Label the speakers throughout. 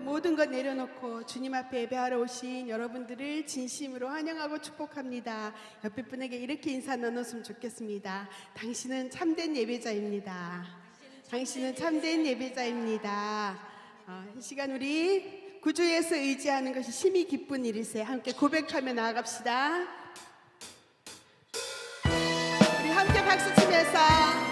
Speaker 1: 모든 것 내려놓고 주님 앞에 예배하러 오신 여러분들을 진심으로 환영하고 축복합니다. 옆에 분에게 이렇게 인사 나눴으면 좋겠습니다. 당신은 참된 예배자입니다. 당신은 참된 예배자입니다. 이 시간 우리 구주 예수 의지하는 것이 심히 기쁜 일일세. 함께 고백하며 나아갑시다. 우리 함께 박수 치면서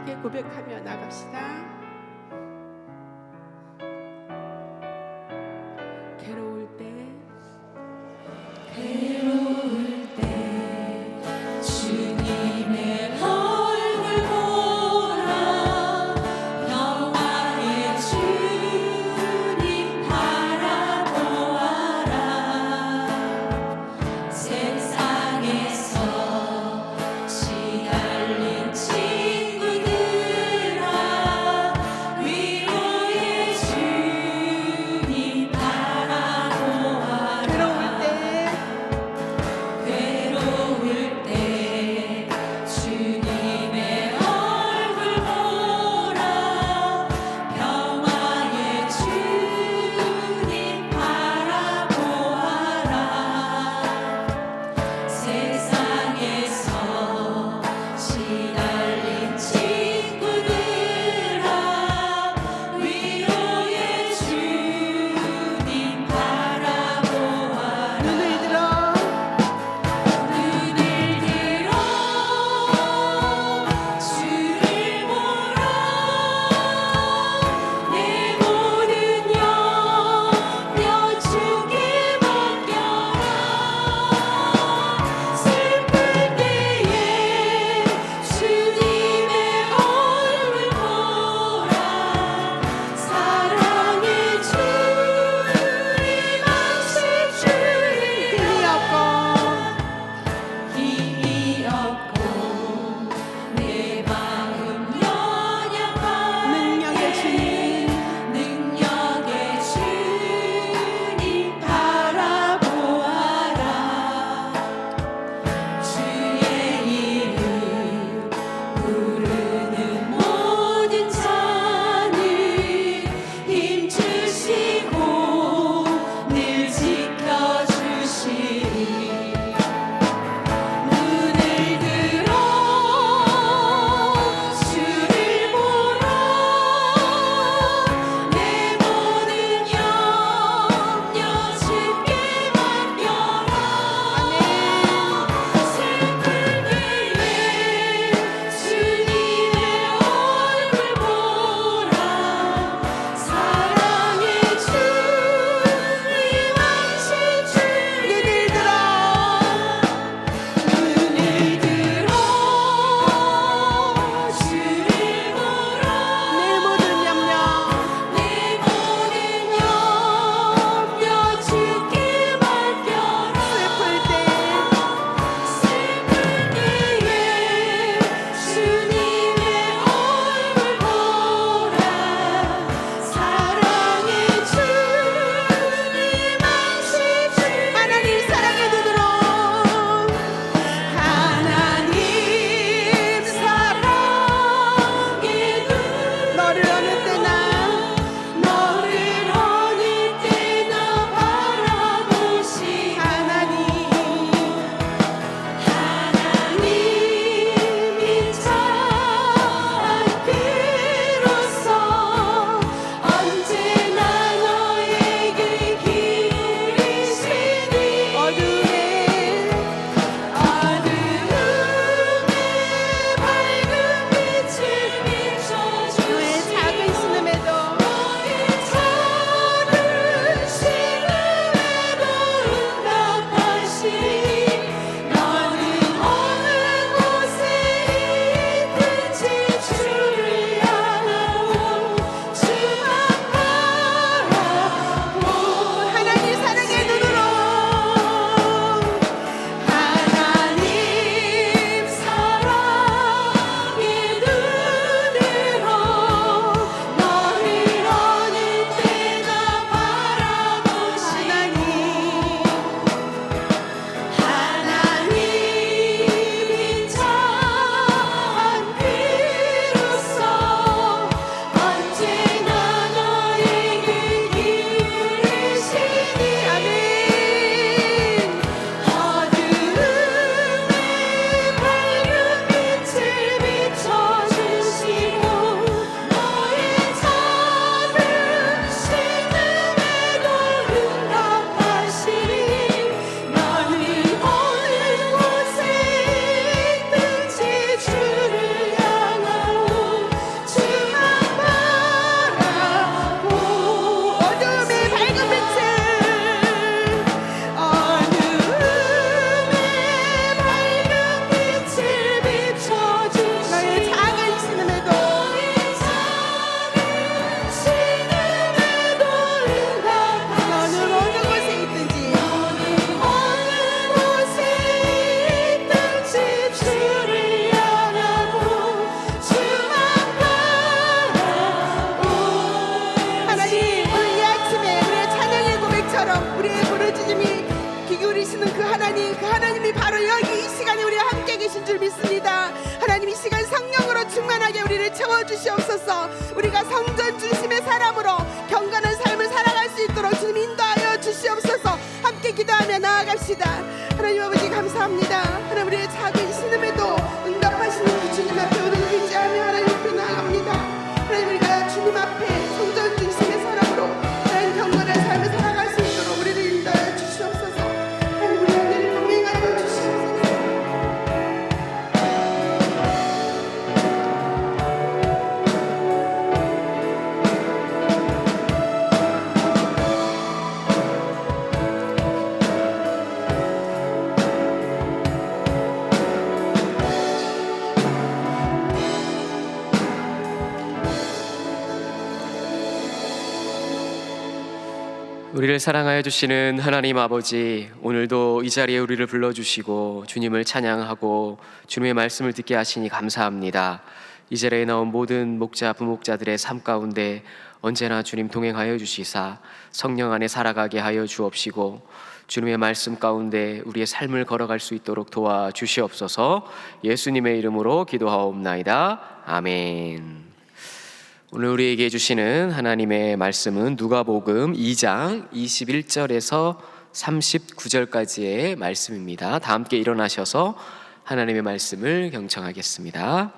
Speaker 1: 함께 고백하며 나갑시다. 괴로울 때
Speaker 2: 주님의 얼굴 보라 영광의 주님 바라보아라 세상에서 시달린 친구들아
Speaker 1: 하나님을 채워주시옵소서. 우리가 성전 중심의 사람으로 경건한 삶을 살아갈 수 있도록 주님 인도하여 주시옵소서. 함께 기도하며 나아갑시다. 하나님 아버지 감사합니다. 하나님 우리의 작은 신음에도 응답하시는 그 주님 앞에 우리를 의지하며 하나님 앞에 나아갑니다. 하나님 우리가 주님 앞에 성전 중심의 사람으로 하나님 경건한 삶을 살아갈 수 있도록 우리를 인도하여 주시옵소서. 하나님 우리 안에를 동행하여 주시옵소서.
Speaker 3: 우리를 사랑하여 주시는 하나님 아버지, 오늘도 이 자리에 우리를 불러주시고 주님을 찬양하고 주님의 말씀을 듣게 하시니 감사합니다. 이 자리에 나온 모든 목자, 부목자들의 삶 가운데 언제나 주님 동행하여 주시사 성령 안에 살아가게 하여 주옵시고 주님의 말씀 가운데 우리의 삶을 걸어갈 수 있도록 도와주시옵소서. 예수님의 이름으로 기도하옵나이다. 아멘. 오늘 우리에게 주시는 하나님의 말씀은 누가복음 2장 21절에서 39절까지의 말씀입니다. 다 함께 일어나셔서 하나님의 말씀을 경청하겠습니다.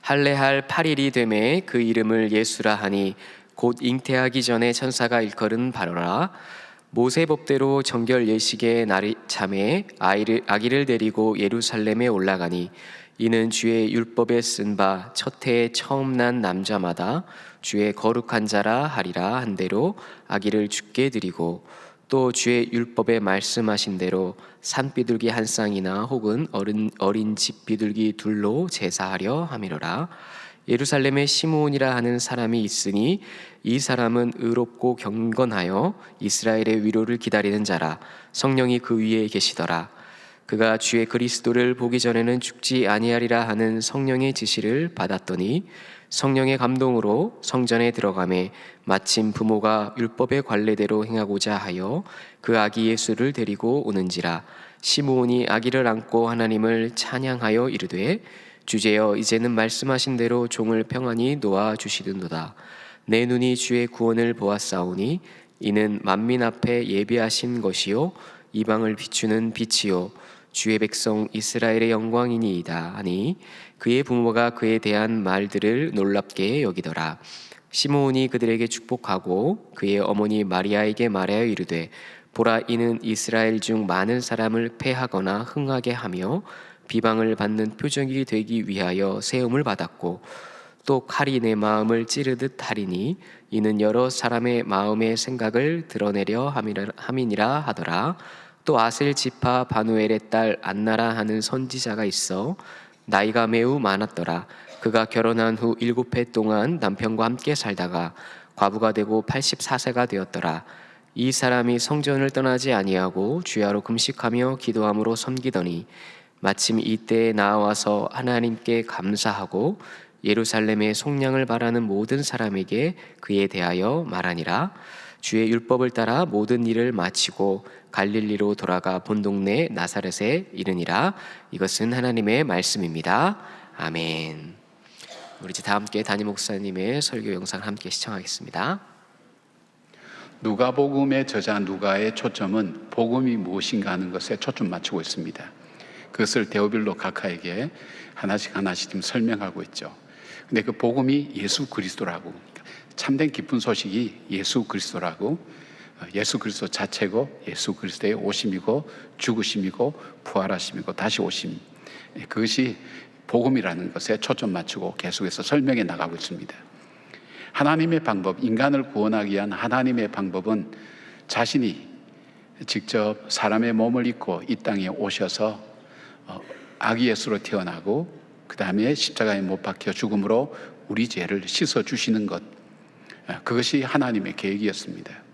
Speaker 3: 할례할 8일이 되매 그 이름을 예수라 하니 곧 잉태하기 전에 천사가 일컬은 바로라. 모세 법대로 정결 예식의 날이 참에 아기를 데리고 예루살렘에 올라가니 이는 주의 율법에 쓴 바 첫 해에 처음 난 남자마다 주의 거룩한 자라 하리라 한 대로 아기를 주께 드리고 또 주의 율법에 말씀하신 대로 산비둘기 한 쌍이나 혹은 어린 집 비둘기 둘로 제사하려 함이로라. 예루살렘에 시므온이라 하는 사람이 있으니 이 사람은 의롭고 경건하여 이스라엘의 위로를 기다리는 자라. 성령이 그 위에 계시더라. 그가 주의 그리스도를 보기 전에는 죽지 아니하리라 하는 성령의 지시를 받았더니 성령의 감동으로 성전에 들어가매 마침 부모가 율법의 관례대로 행하고자 하여 그 아기 예수를 데리고 오는지라. 시므온이 아기를 안고 하나님을 찬양하여 이르되 주제여 이제는 말씀하신 대로 종을 평안히 놓아 주시는도다. 내 눈이 주의 구원을 보았사오니 이는 만민 앞에 예비하신 것이요 이방을 비추는 빛이요 주의 백성 이스라엘의 영광이니이다 하니 그의 부모가 그에 대한 말들을 놀랍게 여기더라. 시므온이 그들에게 축복하고 그의 어머니 마리아에게 말하여 이르되 보라 이는 이스라엘 중 많은 사람을 패하거나 흥하게 하며 비방을 받는 표적이 되기 위하여 세움을 받았고 또 칼이 내 마음을 찌르듯 하리니 이는 여러 사람의 마음의 생각을 드러내려 함이니라 하더라. 또 아셀 지파 바누엘의 딸 안나라 하는 선지자가 있어 나이가 매우 많았더라. 그가 결혼한 후 7해 동안 남편과 함께 살다가 과부가 되고 84세가 되었더라. 이 사람이 성전을 떠나지 아니하고 주야로 금식하며 기도함으로 섬기더니 마침 이때에 나와서 하나님께 감사하고 예루살렘의 속량을 바라는 모든 사람에게 그에 대하여 말하니라. 주의 율법을 따라 모든 일을 마치고 갈릴리로 돌아가 본 동네 나사렛에 이르니라. 이것은 하나님의 말씀입니다. 아멘. 우리 이제 다 함께 담임 목사님의 설교 영상을 함께 시청하겠습니다.
Speaker 4: 누가복음의 저자 누가의 초점은 복음이 무엇인가 하는 것에 초점 맞추고 있습니다. 그것을 데오빌로 각하에게 하나씩 지금 설명하고 있죠. 근데 그 복음이 예수 그리스도라고, 참된 기쁜 소식이 예수 그리스도라고, 예수 그리스도 자체고 예수 그리스도의 오심이고 죽으심이고 부활하심이고 다시 오심, 그것이 복음이라는 것에 초점 맞추고 계속해서 설명해 나가고 있습니다. 하나님의 방법, 인간을 구원하기 위한 하나님의 방법은 자신이 직접 사람의 몸을 입고 이 땅에 오셔서 아기 예수로 태어나고 그 다음에 십자가에 못 박혀 죽음으로 우리 죄를 씻어주시는 것, 그것이 하나님의 계획이었습니다.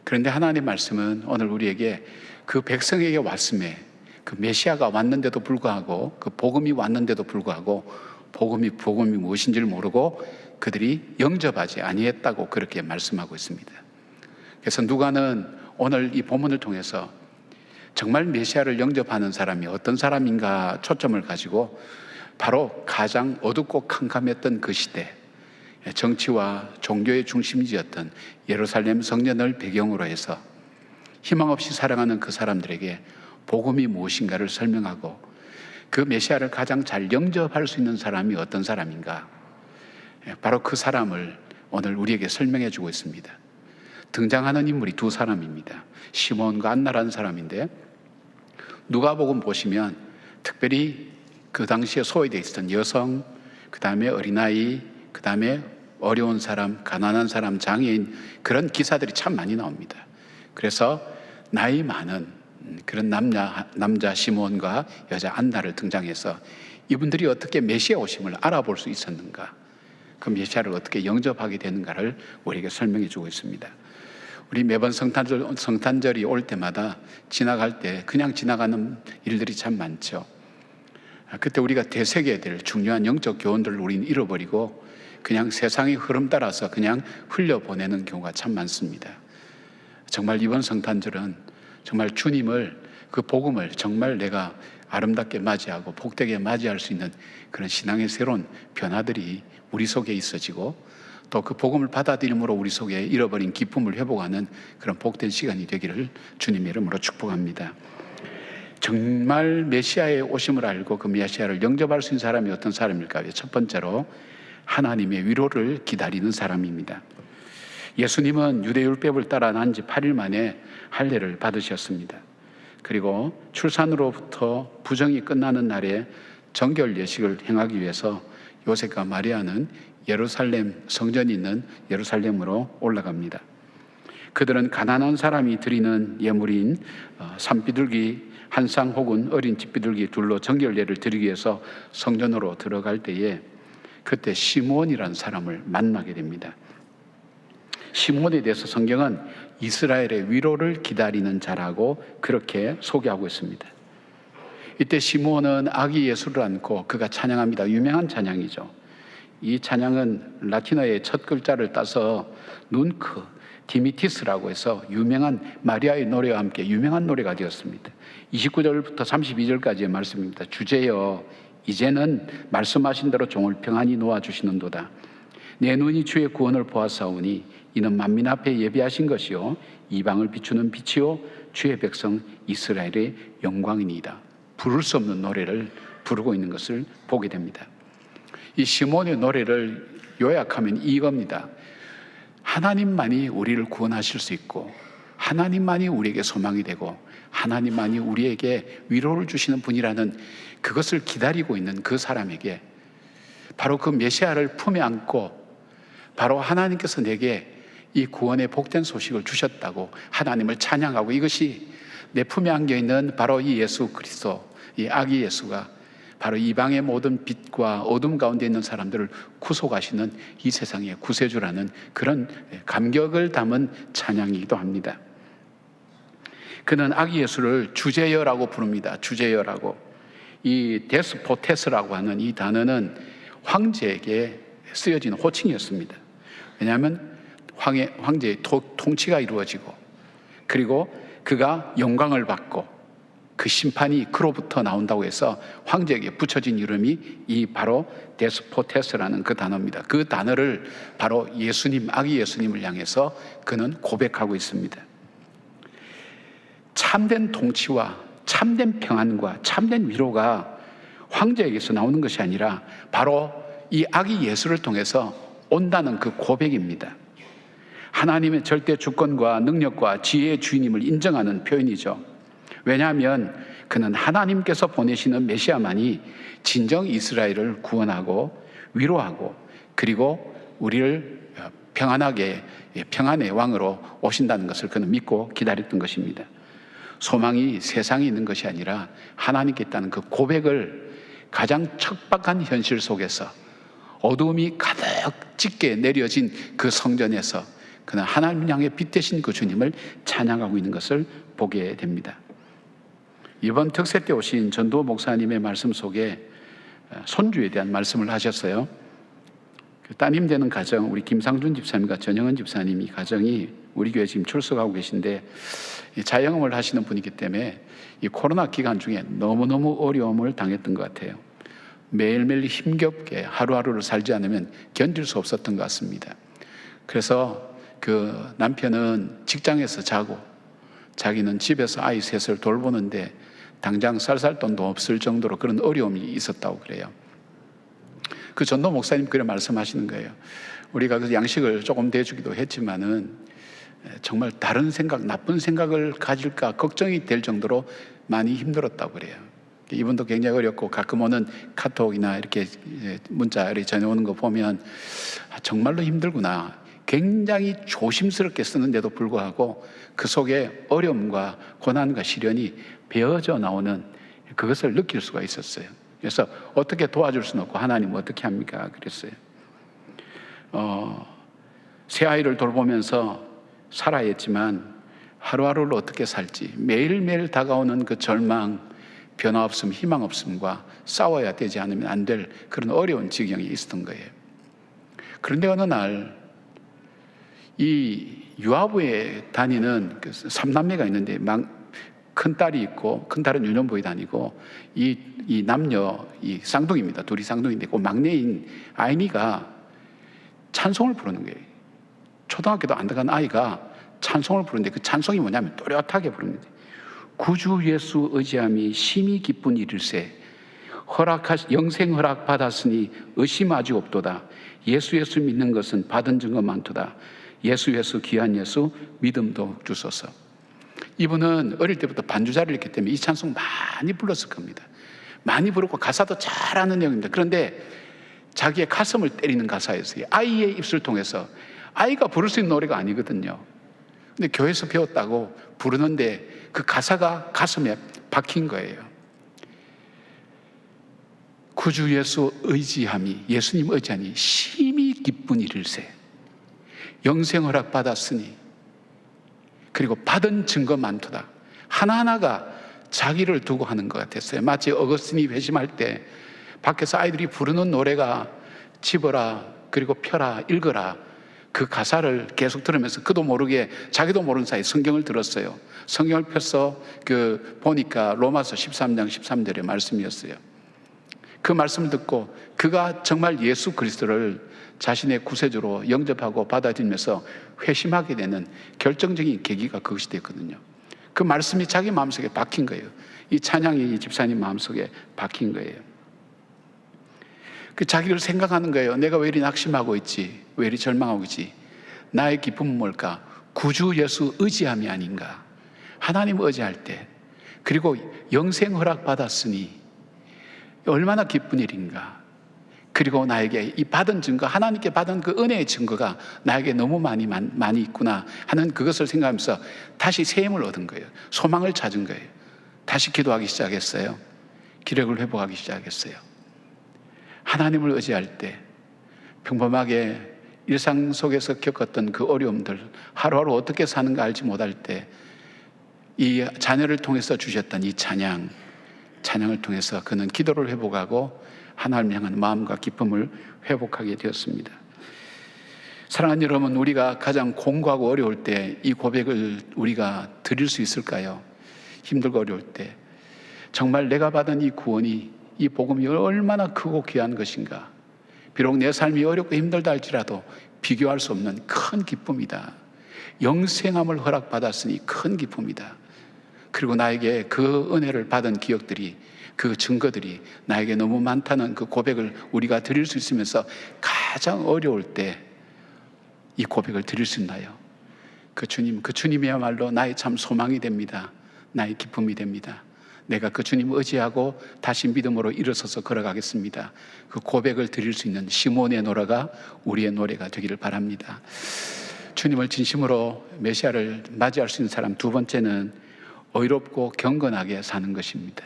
Speaker 4: 그런데 하나님 말씀은 오늘 우리에게 그 백성에게 왔음에, 그 메시아가 왔는데도 불구하고, 그 복음이 왔는데도 불구하고 복음이 무엇인지를 모르고 그들이 영접하지 아니했다고 그렇게 말씀하고 있습니다. 그래서 누가는 오늘 이 본문을 통해서 정말 메시아를 영접하는 사람이 어떤 사람인가 초점을 가지고 바로 가장 어둡고 캄캄했던 그 시대, 정치와 종교의 중심지였던 예루살렘 성전을 배경으로 해서 희망 없이 살아가는 그 사람들에게 복음이 무엇인가를 설명하고 그 메시아를 가장 잘 영접할 수 있는 사람이 어떤 사람인가, 바로 그 사람을 오늘 우리에게 설명해 주고 있습니다. 등장하는 인물이 두 사람입니다. 시몬과 안나라는 사람인데, 누가복음 보시면 특별히 그 당시에 소외되어 있었던 여성, 그 다음에 어린아이, 그 다음에 어려운 사람, 가난한 사람, 장애인, 그런 기사들이 참 많이 나옵니다. 그래서 나이 많은 그런 남자 시몬과 여자 안나를 등장해서 이분들이 어떻게 메시아 오심을 알아볼 수 있었는가, 그 메시아를 어떻게 영접하게 되는가를 우리에게 설명해 주고 있습니다. 우리 매번 성탄절이 올 때마다 지나갈 때 그냥 지나가는 일들이 참 많죠. 그때 우리가 되새겨야 될 중요한 영적 교훈들을 우리는 잃어버리고 그냥 세상의 흐름 따라서 그냥 흘려보내는 경우가 참 많습니다. 정말 이번 성탄절은 정말 주님을, 그 복음을 정말 내가 아름답게 맞이하고 복되게 맞이할 수 있는 그런 신앙의 새로운 변화들이 우리 속에 있어지고, 또 그 복음을 받아들임으로 우리 속에 잃어버린 기쁨을 회복하는 그런 복된 시간이 되기를 주님의 이름으로 축복합니다. 정말 메시아의 오심을 알고 그 메시아를 영접할 수 있는 사람이 어떤 사람일까요? 첫 번째로 하나님의 위로를 기다리는 사람입니다. 예수님은 유대율법을 따라 난 지 8일 만에 할례를 받으셨습니다. 그리고 출산으로부터 부정이 끝나는 날에 정결 예식을 행하기 위해서 요셉과 마리아는 예루살렘, 성전이 있는 예루살렘으로 올라갑니다. 그들은 가난한 사람이 드리는 예물인 산비둘기 한 쌍 혹은 어린 집비둘기 둘로 정결례를 드리기 위해서 성전으로 들어갈 때에 그때 시몬이라는 사람을 만나게 됩니다. 시몬에 대해서 성경은 이스라엘의 위로를 기다리는 자라고 그렇게 소개하고 있습니다. 이때 시몬은 아기 예수를 안고 그가 찬양합니다. 유명한 찬양이죠. 이 찬양은 라틴어의 첫 글자를 따서 눈크, 디미티스라고 해서 유명한 마리아의 노래와 함께 유명한 노래가 되었습니다. 29절부터 32절까지의 말씀입니다. 주제여, 이제는 말씀하신 대로 종을 평안히 놓아주시는도다. 내 눈이 주의 구원을 보았사오니 이는 만민 앞에 예비하신 것이요 이방을 비추는 빛이요 주의 백성 이스라엘의 영광이니이다. 부를 수 없는 노래를 부르고 있는 것을 보게 됩니다. 이 시몬의 노래를 요약하면 이겁니다. 하나님만이 우리를 구원하실 수 있고, 하나님만이 우리에게 소망이 되고, 하나님만이 우리에게 위로를 주시는 분이라는 그것을 기다리고 있는 그 사람에게 바로 그 메시아를 품에 안고, 바로 하나님께서 내게 이 구원의 복된 소식을 주셨다고 하나님을 찬양하고, 이것이 내 품에 안겨 있는 바로 이 예수 그리스도, 이 아기 예수가 바로 이방의 모든 빛과 어둠 가운데 있는 사람들을 구속하시는 이 세상의 구세주라는 그런 감격을 담은 찬양이기도 합니다. 그는 아기 예수를 주제여라고 부릅니다. 주제여라고. 이 데스포테스라고 하는 이 단어는 황제에게 쓰여진 호칭이었습니다. 왜냐하면 황제의 통치가 이루어지고, 그리고 그가 영광을 받고 그 심판이 그로부터 나온다고 해서 황제에게 붙여진 이름이 이 바로 데스포테스라는 그 단어입니다. 그 단어를 바로 예수님, 아기 예수님을 향해서 그는 고백하고 있습니다. 참된 통치와 참된 평안과 참된 위로가 황제에게서 나오는 것이 아니라 바로 이 아기 예수를 통해서 온다는 그 고백입니다. 하나님의 절대 주권과 능력과 지혜의 주인임을 인정하는 표현이죠. 왜냐하면 그는 하나님께서 보내시는 메시아만이 진정 이스라엘을 구원하고 위로하고, 그리고 우리를 평안하게, 평안의 왕으로 오신다는 것을 그는 믿고 기다렸던 것입니다. 소망이 세상에 있는 것이 아니라 하나님께 있다는 그 고백을 가장 척박한 현실 속에서, 어두움이 가득 짙게 내려진 그 성전에서 그는 하나님 향해 빛 되신 그 주님을 찬양하고 있는 것을 보게 됩니다. 이번 특세 때 오신 전도 목사님의 말씀 속에 손주에 대한 말씀을 하셨어요. 그 따님 되는 가정, 우리 김상준 집사님과 전영은 집사님, 이 가정이 우리 교회 지금 출석하고 계신데 자영업을 하시는 분이기 때문에 이 코로나 기간 중에 너무너무 어려움을 당했던 것 같아요. 매일매일 힘겹게 하루하루를 살지 않으면 견딜 수 없었던 것 같습니다. 그래서 그 남편은 직장에서 자고 자기는 집에서 아이 셋을 돌보는데 당장 쌀쌀돈도 없을 정도로 그런 어려움이 있었다고 그래요. 그 전도 목사님 그래 말씀하시는 거예요. 우리가 그 양식을 조금 대주기도 했지만은 정말 다른 생각, 나쁜 생각을 가질까 걱정이 될 정도로 많이 힘들었다고 그래요. 이분도 굉장히 어렵고 가끔 오는 카톡이나 이렇게 문자를 전해오는 거 보면 정말로 힘들구나. 굉장히 조심스럽게 쓰는데도 불구하고 그 속에 어려움과 고난과 시련이 배어져 나오는 그것을 느낄 수가 있었어요. 그래서 어떻게 도와줄 수는 없고 하나님 어떻게 합니까? 그랬어요. 새 아이를 돌보면서 살아야 했지만 하루하루를 어떻게 살지 매일매일 다가오는 그 절망, 변화 없음, 희망 없음과 싸워야 되지 않으면 안 될 그런 어려운 지경이 있었던 거예요. 그런데 어느 날 이 유아부에 다니는 그 3남매가 있는데 큰 딸이 있고 큰 딸은 유년부에 다니고 이 남녀 이 쌍둥이입니다. 둘이 쌍둥이인데 그 막내인 아이니가 찬송을 부르는 거예요. 초등학교도 안 들어간 아이가 찬송을 부르는데 그 찬송이 뭐냐면 또렷하게 부르는 거예요. 구주 예수 의지함이 심히 기쁜 일일세 영생 허락 받았으니 의심하지 없도다. 예수 믿는 것은 받은 증거 많도다. 예수 귀한 예수 믿음도 주소서. 이분은 어릴 때부터 반주자를 했기 때문에 이 찬송 많이 불렀을 겁니다. 많이 부르고 가사도 잘 아는 내용입니다. 그런데 자기의 가슴을 때리는 가사였어요. 아이의 입술을 통해서. 아이가 부를 수 있는 노래가 아니거든요. 근데 교회에서 배웠다고 부르는데 그 가사가 가슴에 박힌 거예요. 구주 예수 의지함이 예수님 의지하니 심히 기쁜 일일세 영생 허락 받았으니 그리고 받은 증거 많도다. 하나하나가 자기를 두고 하는 것 같았어요. 마치 어거스틴이 회심할 때 밖에서 아이들이 부르는 노래가 집어라 그리고 펴라 읽어라 그 가사를 계속 들으면서 그도 모르게 자기도 모르는 사이에 성경을 들었어요. 성경을 펴서 보니까 로마서 13장 13절의 말씀이었어요. 그 말씀을 듣고 그가 정말 예수 그리스도를 자신의 구세주로 영접하고 받아들이면서 회심하게 되는 결정적인 계기가 그것이 됐거든요. 그 말씀이 자기 마음속에 박힌 거예요. 이 찬양이 이 집사님 마음속에 박힌 거예요. 그 자기를 생각하는 거예요. 내가 왜 이리 낙심하고 있지? 왜 이리 절망하고 있지? 나의 기쁨은 뭘까? 구주 예수 의지함이 아닌가? 하나님 의지할 때 그리고 영생 허락 받았으니 얼마나 기쁜 일인가? 그리고 나에게 이 받은 증거, 하나님께 받은 그 은혜의 증거가 나에게 너무 많이 있구나 하는 그것을 생각하면서 다시 새 힘을 얻은 거예요. 소망을 찾은 거예요. 다시 기도하기 시작했어요. 기력을 회복하기 시작했어요. 하나님을 의지할 때 평범하게 일상 속에서 겪었던 그 어려움들 하루하루 어떻게 사는가 알지 못할 때 이 자녀를 통해서 주셨던 이 찬양을 통해서 그는 기도를 회복하고 하나님을 향한 마음과 기쁨을 회복하게 되었습니다. 사랑하는 여러분, 우리가 가장 공고하고 어려울 때 이 고백을 우리가 드릴 수 있을까요? 힘들고 어려울 때 정말 내가 받은 이 구원이 이 복음이 얼마나 크고 귀한 것인가. 비록 내 삶이 어렵고 힘들다 할지라도 비교할 수 없는 큰 기쁨이다. 영생함을 허락받았으니 큰 기쁨이다. 그리고 나에게 그 은혜를 받은 기억들이 그 증거들이 나에게 너무 많다는 그 고백을 우리가 드릴 수 있으면서 가장 어려울 때 이 고백을 드릴 수 있나요? 그 주님이야말로 나의 참 소망이 됩니다. 나의 기쁨이 됩니다. 내가 그 주님을 의지하고 다시 믿음으로 일어서서 걸어가겠습니다. 그 고백을 드릴 수 있는 시몬의 노래가 우리의 노래가 되기를 바랍니다. 주님을 진심으로 메시아를 맞이할 수 있는 사람 두 번째는 의롭고 경건하게 사는 것입니다.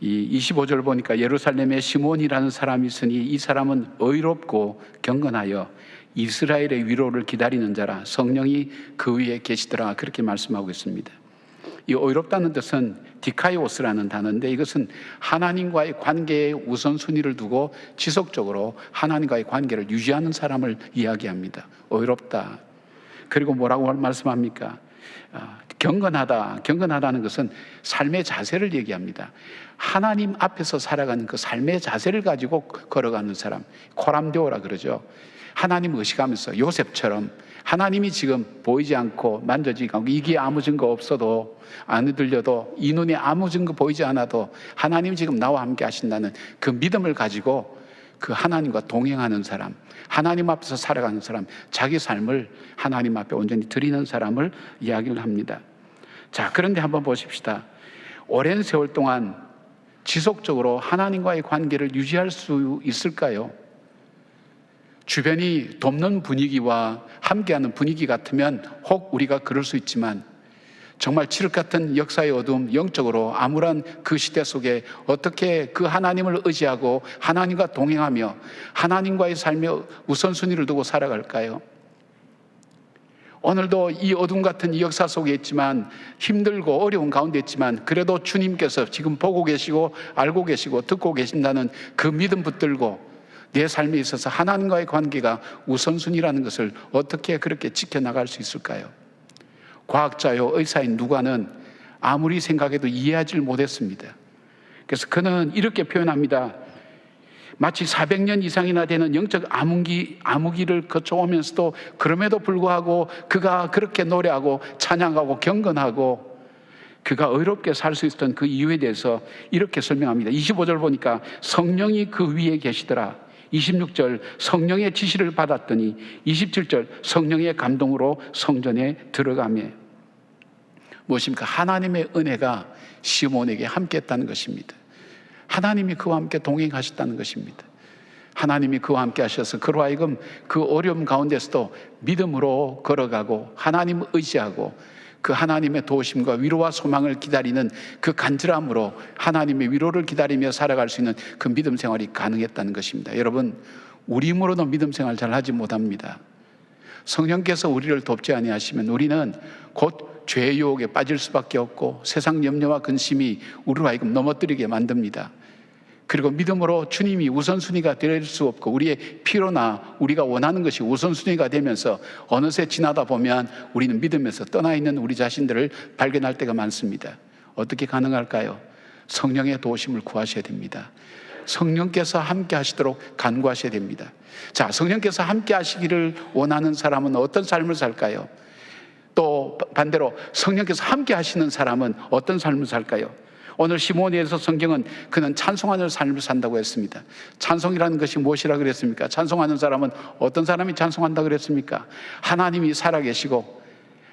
Speaker 4: 이 25절 보니까 예루살렘에 시몬이라는 사람이 있으니 이 사람은 의롭고 경건하여 이스라엘의 위로를 기다리는 자라 성령이 그 위에 계시더라 그렇게 말씀하고 있습니다. 이 의롭다는 뜻은 디카이오스라는 단어인데 이것은 하나님과의 관계에 우선순위를 두고 지속적으로 하나님과의 관계를 유지하는 사람을 이야기합니다. 의롭다. 그리고 뭐라고 말씀합니까? 경건하다는 것은 삶의 자세를 얘기합니다. 하나님 앞에서 살아가는 그 삶의 자세를 가지고 걸어가는 사람, 코람데오라 그러죠. 하나님 의식하면서 요셉처럼 하나님이 지금 보이지 않고 만져지지 않고 이게 아무 증거 없어도 안 들려도 이 눈에 아무 증거 보이지 않아도 하나님이 지금 나와 함께 하신다는 그 믿음을 가지고 그 하나님과 동행하는 사람, 하나님 앞에서 살아가는 사람, 자기 삶을 하나님 앞에 온전히 드리는 사람을 이야기를 합니다. 자, 그런데 한번 보십시다. 오랜 세월 동안 지속적으로 하나님과의 관계를 유지할 수 있을까요? 주변이 돕는 분위기와 함께하는 분위기 같으면 혹 우리가 그럴 수 있지만 정말 칠흑 같은 역사의 어둠, 영적으로 암울한 그 시대 속에 어떻게 그 하나님을 의지하고 하나님과 동행하며 하나님과의 삶의 우선순위를 두고 살아갈까요? 오늘도 이 어둠 같은 이 역사 속에 있지만 힘들고 어려운 가운데 있지만 그래도 주님께서 지금 보고 계시고 알고 계시고 듣고 계신다는 그 믿음 붙들고 내 삶에 있어서 하나님과의 관계가 우선순위라는 것을 어떻게 그렇게 지켜나갈 수 있을까요? 과학자요 의사인 누가는 아무리 생각해도 이해하지 못했습니다. 그래서 그는 이렇게 표현합니다. 마치 400년 이상이나 되는 영적 암흑기를 거쳐오면서도 그럼에도 불구하고 그가 그렇게 노래하고 찬양하고 경건하고 그가 의롭게 살 수 있었던 그 이유에 대해서 이렇게 설명합니다. 25절 보니까 성령이 그 위에 계시더라. 26절 성령의 지시를 받았더니 27절 성령의 감동으로 성전에 들어가며 무엇입니까? 하나님의 은혜가 시몬에게 함께했다는 것입니다. 하나님이 그와 함께 동행하셨다는 것입니다. 하나님이 그와 함께 하셔서 그로 하여금 그 어려움 가운데서도 믿음으로 걸어가고 하나님을 의지하고 그 하나님의 도우심과 위로와 소망을 기다리는 그 간절함으로 하나님의 위로를 기다리며 살아갈 수 있는 그 믿음 생활이 가능했다는 것입니다. 여러분, 우리 힘으로는 믿음 생활 잘 하지 못합니다. 성령께서 우리를 돕지 아니하시면 우리는 곧 죄의 유혹에 빠질 수밖에 없고 세상 염려와 근심이 우리로 하여금 넘어뜨리게 만듭니다. 그리고 믿음으로 주님이 우선순위가 될 수 없고 우리의 필요나 우리가 원하는 것이 우선순위가 되면서 어느새 지나다 보면 우리는 믿음에서 떠나 있는 우리 자신들을 발견할 때가 많습니다. 어떻게 가능할까요? 성령의 도우심을 구하셔야 됩니다. 성령께서 함께 하시도록 간구하셔야 됩니다. 자, 성령께서 함께 하시기를 원하는 사람은 어떤 삶을 살까요? 또 반대로 성령께서 함께 하시는 사람은 어떤 삶을 살까요? 오늘 시몬에 대해서 성경은 그는 찬송하는 삶을 산다고 했습니다. 찬송이라는 것이 무엇이라 그랬습니까? 찬송하는 사람은 어떤 사람이 찬송한다 그랬습니까? 하나님이 살아계시고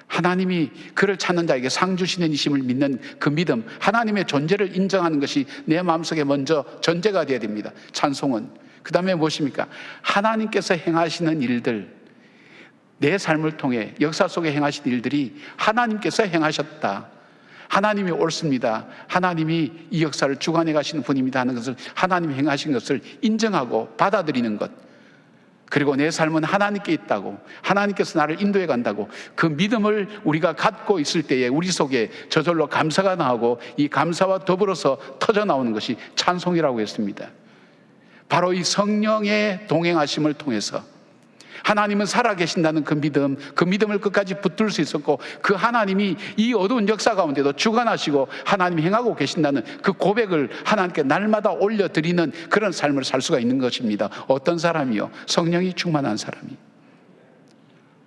Speaker 4: 하나님이 그를 찾는 자에게 상 주시는 이심을 믿는 그 믿음, 하나님의 존재를 인정하는 것이 내 마음속에 먼저 전제가 되어야 됩니다. 찬송은. 그 다음에 무엇입니까? 하나님께서 행하시는 일들, 내 삶을 통해 역사 속에 행하신 일들이 하나님께서 행하셨다, 하나님이 옳습니다, 하나님이 이 역사를 주관해 가시는 분입니다 하는 것을, 하나님이 행하신 것을 인정하고 받아들이는 것, 그리고 내 삶은 하나님께 있다고, 하나님께서 나를 인도해 간다고, 그 믿음을 우리가 갖고 있을 때에 우리 속에 저절로 감사가 나오고 이 감사와 더불어서 터져 나오는 것이 찬송이라고 했습니다. 바로 이 성령의 동행하심을 통해서 하나님은 살아계신다는 그 믿음을 끝까지 붙들 수 있었고, 그 하나님이 이 어두운 역사 가운데도 주관하시고 하나님이 행하고 계신다는 그 고백을 하나님께 날마다 올려드리는 그런 삶을 살 수가 있는 것입니다. 어떤 사람이요? 성령이 충만한 사람이.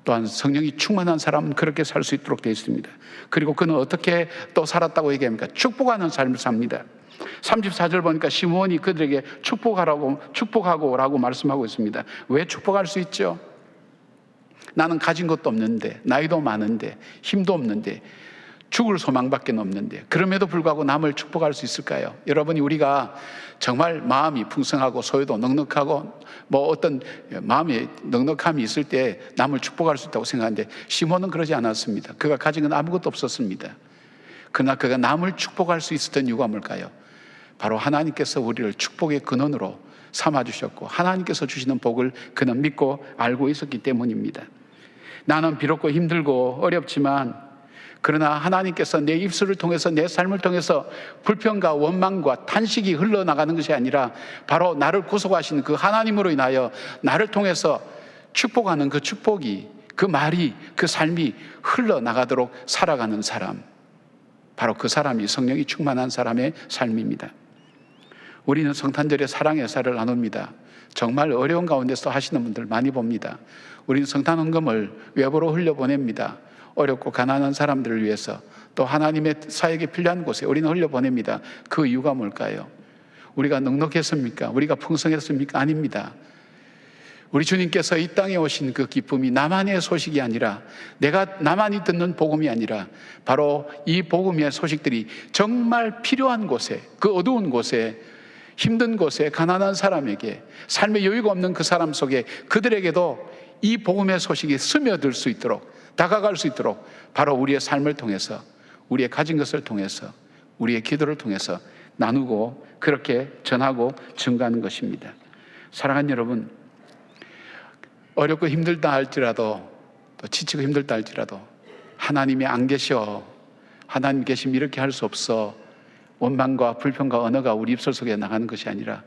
Speaker 4: 또한 성령이 충만한 사람은 그렇게 살 수 있도록 되어 있습니다. 그리고 그는 어떻게 또 살았다고 얘기합니까? 축복하는 삶을 삽니다. 34절 보니까 시몬이 그들에게 축복하고 라고 말씀하고 있습니다. 왜 축복할 수 있죠? 나는 가진 것도 없는데, 나이도 많은데, 힘도 없는데, 죽을 소망밖에 없는데, 그럼에도 불구하고 남을 축복할 수 있을까요? 여러분이 우리가 정말 마음이 풍성하고 소유도 넉넉하고 뭐 어떤 마음에 넉넉함이 있을 때 남을 축복할 수 있다고 생각하는데, 시몬은 그러지 않았습니다. 그가 가진 건 아무것도 없었습니다. 그러나 그가 남을 축복할 수 있었던 이유가 뭘까요? 바로 하나님께서 우리를 축복의 근원으로 삼아주셨고 하나님께서 주시는 복을 그는 믿고 알고 있었기 때문입니다. 나는 비록 힘들고 어렵지만 그러나 하나님께서 내 입술을 통해서 내 삶을 통해서 불평과 원망과 탄식이 흘러나가는 것이 아니라 바로 나를 구속하신 그 하나님으로 인하여 나를 통해서 축복하는 그 축복이 그 말이, 그 삶이 흘러나가도록 살아가는 사람, 바로 그 사람이 성령이 충만한 사람의 삶입니다. 우리는 성탄절에 사랑의 예사를 나눕니다. 정말 어려운 가운데서 하시는 분들 많이 봅니다. 우리는 성탄 헌금을 외부로 흘려보냅니다. 어렵고 가난한 사람들을 위해서, 또 하나님의 사역에 필요한 곳에 우리는 흘려보냅니다. 그 이유가 뭘까요? 우리가 넉넉했습니까? 우리가 풍성했습니까? 아닙니다. 우리 주님께서 이 땅에 오신 그 기쁨이 나만의 소식이 아니라, 내가 나만이 듣는 복음이 아니라, 바로 이 복음의 소식들이 정말 필요한 곳에, 그 어두운 곳에, 힘든 곳에, 가난한 사람에게, 삶의 여유가 없는 그 사람 속에, 그들에게도 이 복음의 소식이 스며들 수 있도록, 다가갈 수 있도록 바로 우리의 삶을 통해서, 우리의 가진 것을 통해서, 우리의 기도를 통해서 나누고 그렇게 전하고 증가하는 것입니다. 사랑하는 여러분, 어렵고 힘들다 할지라도, 또 지치고 힘들다 할지라도 하나님이 안 계셔, 하나님 계시면 이렇게 할 수 없어, 원망과 불평과 언어가 우리 입술 속에 나가는 것이 아니라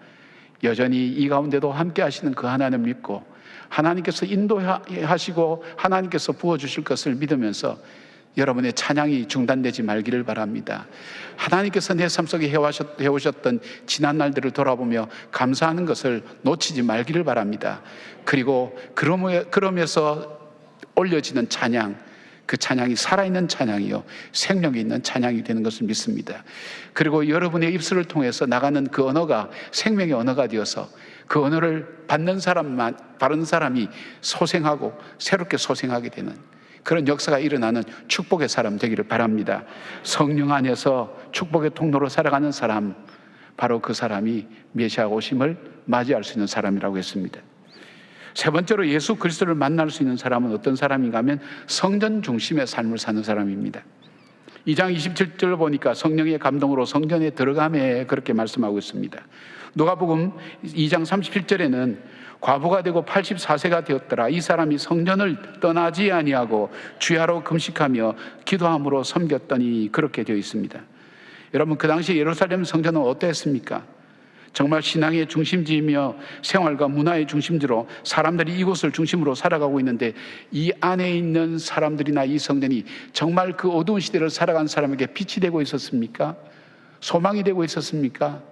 Speaker 4: 여전히 이 가운데도 함께 하시는 그 하나님을 믿고 하나님께서 인도하시고 하나님께서 부어주실 것을 믿으면서 여러분의 찬양이 중단되지 말기를 바랍니다. 하나님께서 내 삶 속에 해오셨던 지난 날들을 돌아보며 감사하는 것을 놓치지 말기를 바랍니다. 그리고 그러면서 올려지는 찬양, 그 찬양이 살아있는 찬양이요, 생명이 있는 찬양이 되는 것을 믿습니다. 그리고 여러분의 입술을 통해서 나가는 그 언어가 생명의 언어가 되어서 그 언어를 받는 사람이 소생하고 새롭게 소생하게 되는 그런 역사가 일어나는 축복의 사람 되기를 바랍니다. 성령 안에서 축복의 통로로 살아가는 사람, 바로 그 사람이 메시아 오심을 맞이할 수 있는 사람이라고 했습니다. 세 번째로 예수 그리스도를 만날 수 있는 사람은 어떤 사람인가 하면 성전 중심의 삶을 사는 사람입니다. 2장 27절을 보니까 성령의 감동으로 성전에 들어가매 그렇게 말씀하고 있습니다. 누가복음 2장 37절에는 과부가 되고 84세가 되었더라. 이 사람이 성전을 떠나지 아니하고 주야로 금식하며 기도함으로 섬겼더니 그렇게 되어 있습니다. 여러분, 그 당시 예루살렘 성전은 어땠습니까? 정말 신앙의 중심지이며 생활과 문화의 중심지로 사람들이 이곳을 중심으로 살아가고 있는데, 이 안에 있는 사람들이나 이 성전이 정말 그 어두운 시대를 살아간 사람에게 빛이 되고 있었습니까? 소망이 되고 있었습니까?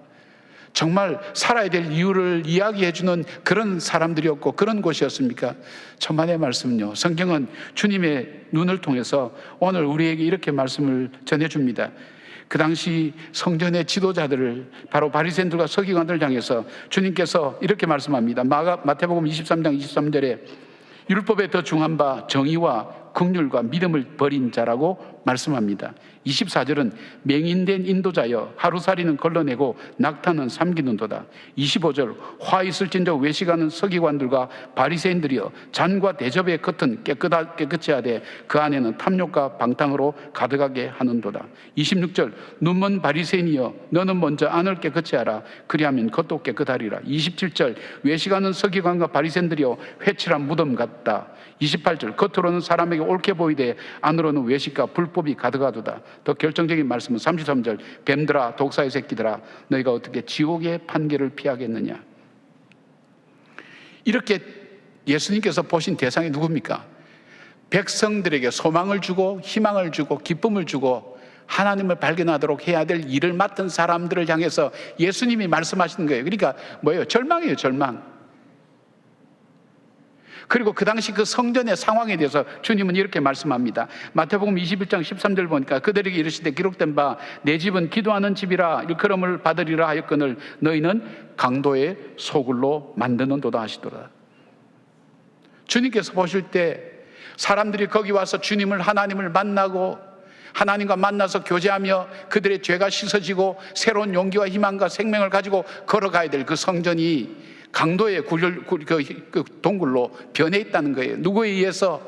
Speaker 4: 정말 살아야 될 이유를 이야기해주는 그런 사람들이었고 그런 곳이었습니까? 천만의 말씀은요, 성경은 주님의 눈을 통해서 오늘 우리에게 이렇게 말씀을 전해줍니다. 그 당시 성전의 지도자들을, 바로 바리새인들과 서기관들을 향해서 주님께서 이렇게 말씀합니다. 마태복음 23장 23절에 율법에 더 중한 바 정의와 긍휼과 믿음을 버린 자라고 말씀합니다. 24절은 맹인된 인도자여 하루살이는 걸러내고 낙타는 삼기는도다. 25절 화 있을진저 외식하는 서기관들과 바리새인들이여 잔과 대접의 겉은 깨끗이 하되 그 안에는 탐욕과 방탕으로 가득하게 하는도다. 26절 눈먼 바리새인이여 너는 먼저 안을 깨끗이 하라. 그리하면 겉도 깨끗하리라. 27절 외식하는 서기관과 바리새인들이여 회칠한 무덤 같다. 28절 겉으로는 사람에게 옳게 보이되 안으로는 외식과 불법이 가득하도다. 더 결정적인 말씀은 33절 뱀들아 독사의 새끼들아 너희가 어떻게 지옥의 판결을 피하겠느냐. 이렇게 예수님께서 보신 대상이 누굽니까? 백성들에게 소망을 주고 희망을 주고 기쁨을 주고 하나님을 발견하도록 해야 될 일을 맡은 사람들을 향해서 예수님이 말씀하시는 거예요. 그러니까 뭐예요? 절망이에요, 절망. 그리고 그 당시 그 성전의 상황에 대해서 주님은 이렇게 말씀합니다. 마태복음 21장 13절 보니까 그들에게 이르시되 기록된 바 내 집은 기도하는 집이라 일컬음을 받으리라 하였거늘 너희는 강도의 소굴로 만드는도다 하시더라. 주님께서 보실 때 사람들이 거기 와서 주님을, 하나님을 만나고 하나님과 만나서 교제하며 그들의 죄가 씻어지고 새로운 용기와 희망과 생명을 가지고 걸어가야 될 그 성전이 강도의 그 동굴로 변해 있다는 거예요. 누구에 의해서?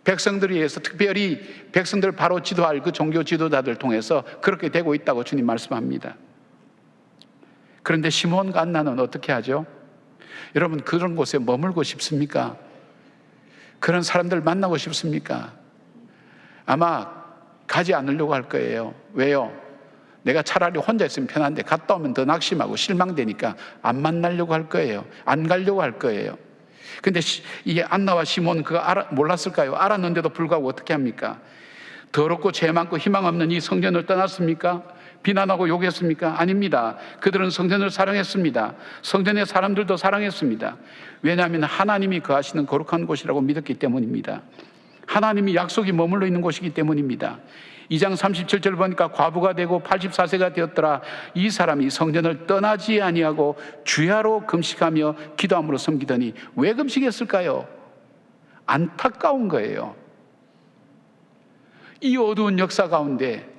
Speaker 4: 백성들에 의해서, 특별히 백성들을 바로 지도할 그 종교 지도자들 통해서 그렇게 되고 있다고 주님 말씀합니다. 그런데 시몬과 안나는 어떻게 하죠? 여러분, 그런 곳에 머물고 싶습니까? 그런 사람들 만나고 싶습니까? 아마 가지 않으려고 할 거예요. 왜요? 내가 차라리 혼자 있으면 편한데 갔다 오면 더 낙심하고 실망되니까 안 만나려고 할 거예요. 안 가려고 할 거예요. 근데 이 안나와 시몬 그거 몰랐을까요? 알았는데도 불구하고 어떻게 합니까? 더럽고 죄 많고 희망 없는 이 성전을 떠났습니까? 비난하고 욕했습니까? 아닙니다. 그들은 성전을 사랑했습니다. 성전의 사람들도 사랑했습니다. 왜냐하면 하나님이 거하시는 거룩한 곳이라고 믿었기 때문입니다. 하나님이 약속이 머물러 있는 곳이기 때문입니다. 2장 37절 보니까 과부가 되고 84세가 되었더라. 이 사람이 성전을 떠나지 아니하고 주야로 금식하며 기도함으로 섬기더니 왜 금식했을까요? 안타까운 거예요. 이 어두운 역사 가운데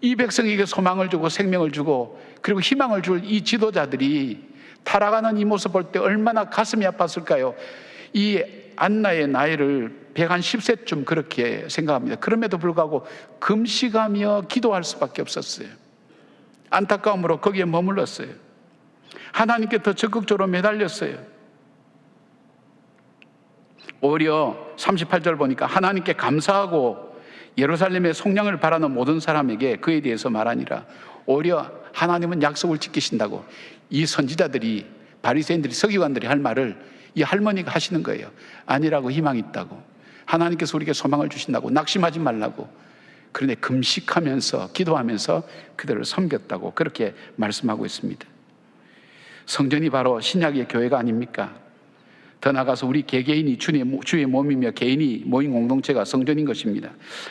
Speaker 4: 이 백성에게 소망을 주고 생명을 주고 그리고 희망을 줄 이 지도자들이 타락하는 이 모습 볼 때 얼마나 가슴이 아팠을까요? 이 안나의 나이를 110세쯤 그렇게 생각합니다. 그럼에도 불구하고 금식하며 기도할 수밖에 없었어요. 안타까움으로 거기에 머물렀어요. 하나님께 더 적극적으로 매달렸어요. 오히려 38절 보니까 하나님께 감사하고 예루살렘의 속량을 바라는 모든 사람에게 그에 대해서 말하니라. 오히려 하나님은 약속을 지키신다고 이 선지자들이, 바리새인들이, 서기관들이 할 말을 이 할머니가 하시는 거예요. 아니라고, 희망이 있다고, 하나님께서 우리에게 소망을 주신다고, 낙심하지 말라고. 그런데 금식하면서 기도하면서 그들을 섬겼다고 그렇게 말씀하고 있습니다. 성전이 바로 신약의 교회가 아닙니까? 더 나아가서 우리 개개인이 주의 몸이며 개인이 모인 공동체가 성전인 것입니다.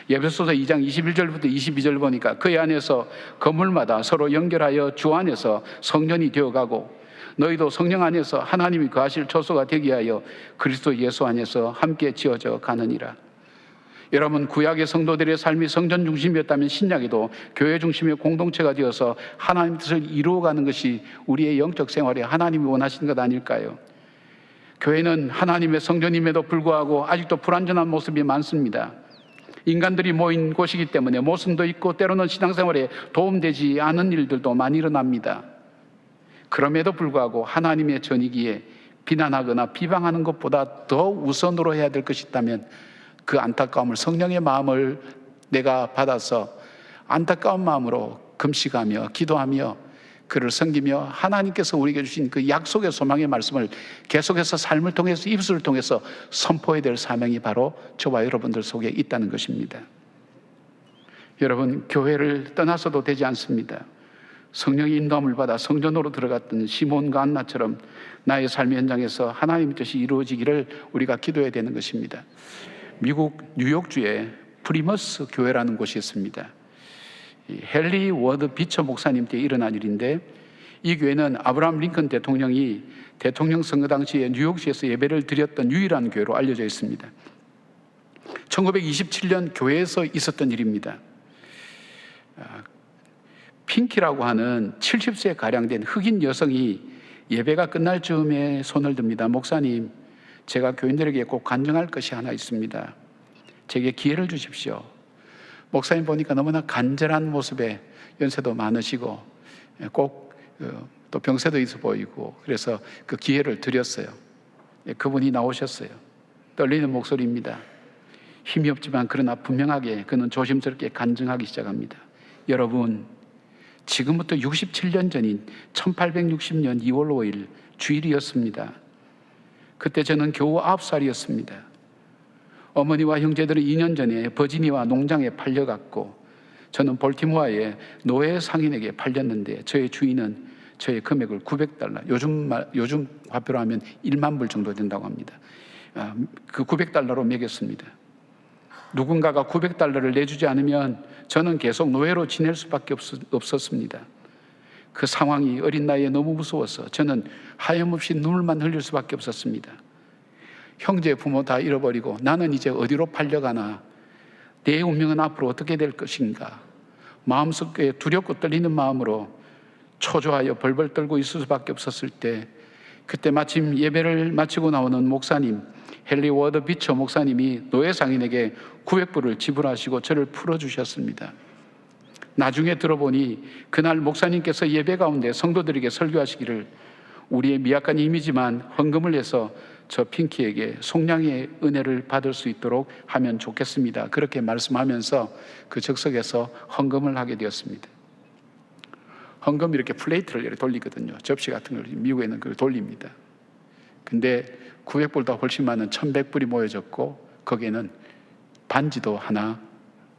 Speaker 4: 에베소서 2장 21절부터 22절 보니까 그의 안에서 건물마다 서로 연결하여 주 안에서 성전이 되어가고 너희도 성령 안에서 하나님이 거하실 처소가 되게 하여 그리스도 예수 안에서 함께 지어져 가느니라. 여러분, 구약의 성도들의 삶이 성전 중심이었다면 신약에도 교회 중심의 공동체가 되어서 하나님 뜻을 이루어가는 것이 우리의 영적 생활에 하나님이 원하시는 것 아닐까요? 교회는 하나님의 성전임에도 불구하고 아직도 불완전한 모습이 많습니다. 인간들이 모인 곳이기 때문에 모순도 있고 때로는 신앙생활에 도움되지 않은 일들도 많이 일어납니다. 그럼에도 불구하고 하나님의 전이기에 비난하거나 비방하는 것보다 더 우선으로 해야 될 것이 있다면 그 안타까움을, 성령의 마음을 내가 받아서 안타까운 마음으로 금식하며 기도하며 그를 섬기며 하나님께서 우리에게 주신 그 약속의 소망의 말씀을 계속해서 삶을 통해서, 입술을 통해서 선포해야 될 사명이 바로 저와 여러분들 속에 있다는 것입니다. 여러분, 교회를 떠나서도 되지 않습니다. 성령의 인도함을 받아 성전으로 들어갔던 시몬과 안나처럼 나의 삶의 현장에서 하나님의 뜻이 이루어지기를 우리가 기도해야 되는 것입니다. 미국 뉴욕주에 프리머스 교회라는 곳이 있습니다. 헨리 워드 비처 목사님 때 일어난 일인데, 이 교회는 아브라함 링컨 대통령이 대통령 선거 당시에 뉴욕시에서 예배를 드렸던 유일한 교회로 알려져 있습니다. 1927년 교회에서 있었던 일입니다. 핑키라고 하는 70세 가량 된 흑인 여성이 예배가 끝날 즈음에 손을 듭니다. 목사님, 제가 교인들에게 꼭 간증할 것이 하나 있습니다. 제게 기회를 주십시오. 목사님 보니까 너무나 간절한 모습에 연세도 많으시고 꼭 또 병세도 있어 보이고, 그래서 그 기회를 드렸어요. 그분이 나오셨어요. 떨리는 목소리입니다. 힘이 없지만 그러나 분명하게 그는 조심스럽게 간증하기 시작합니다. 여러분, 지금부터 67년 전인 1860년 2월 5일 주일이었습니다. 그때 저는 겨우 9살이었습니다. 어머니와 형제들은 2년 전에 버지니아 농장에 팔려갔고 저는 볼티모어의 노예 상인에게 팔렸는데 저의 주인은 저의 금액을 $900, 요즘 화폐로 하면 1만 불 정도 된다고 합니다. 그 $900로 매겼습니다. 누군가가 $900를 내주지 않으면 저는 계속 노예로 지낼 수밖에 없었습니다. 그 상황이 어린 나이에 너무 무서워서 저는 하염없이 눈물만 흘릴 수밖에 없었습니다. 형제 부모 다 잃어버리고 나는 이제 어디로 팔려가나, 내 운명은 앞으로 어떻게 될 것인가, 마음속에 두렵고 떨리는 마음으로 초조하여 벌벌 떨고 있을 수밖에 없었을 때, 그때 마침 예배를 마치고 나오는 목사님, 헨리 워드 비처 목사님이 노예 상인에게 $900을 지불하시고 저를 풀어주셨습니다. 나중에 들어보니 그날 목사님께서 예배 가운데 성도들에게 설교하시기를 우리의 미약한 힘이지만 헌금을 해서 저 핑키에게 속량의 은혜를 받을 수 있도록 하면 좋겠습니다. 그렇게 말씀하면서 그 즉석에서 헌금을 하게 되었습니다. 헌금 이렇게 플레이트를 이렇게 돌리거든요. 접시 같은 걸 미국에는 그걸 돌립니다. 근데 900불보다 훨씬 많은 1100불이 모여졌고 거기에는 반지도 하나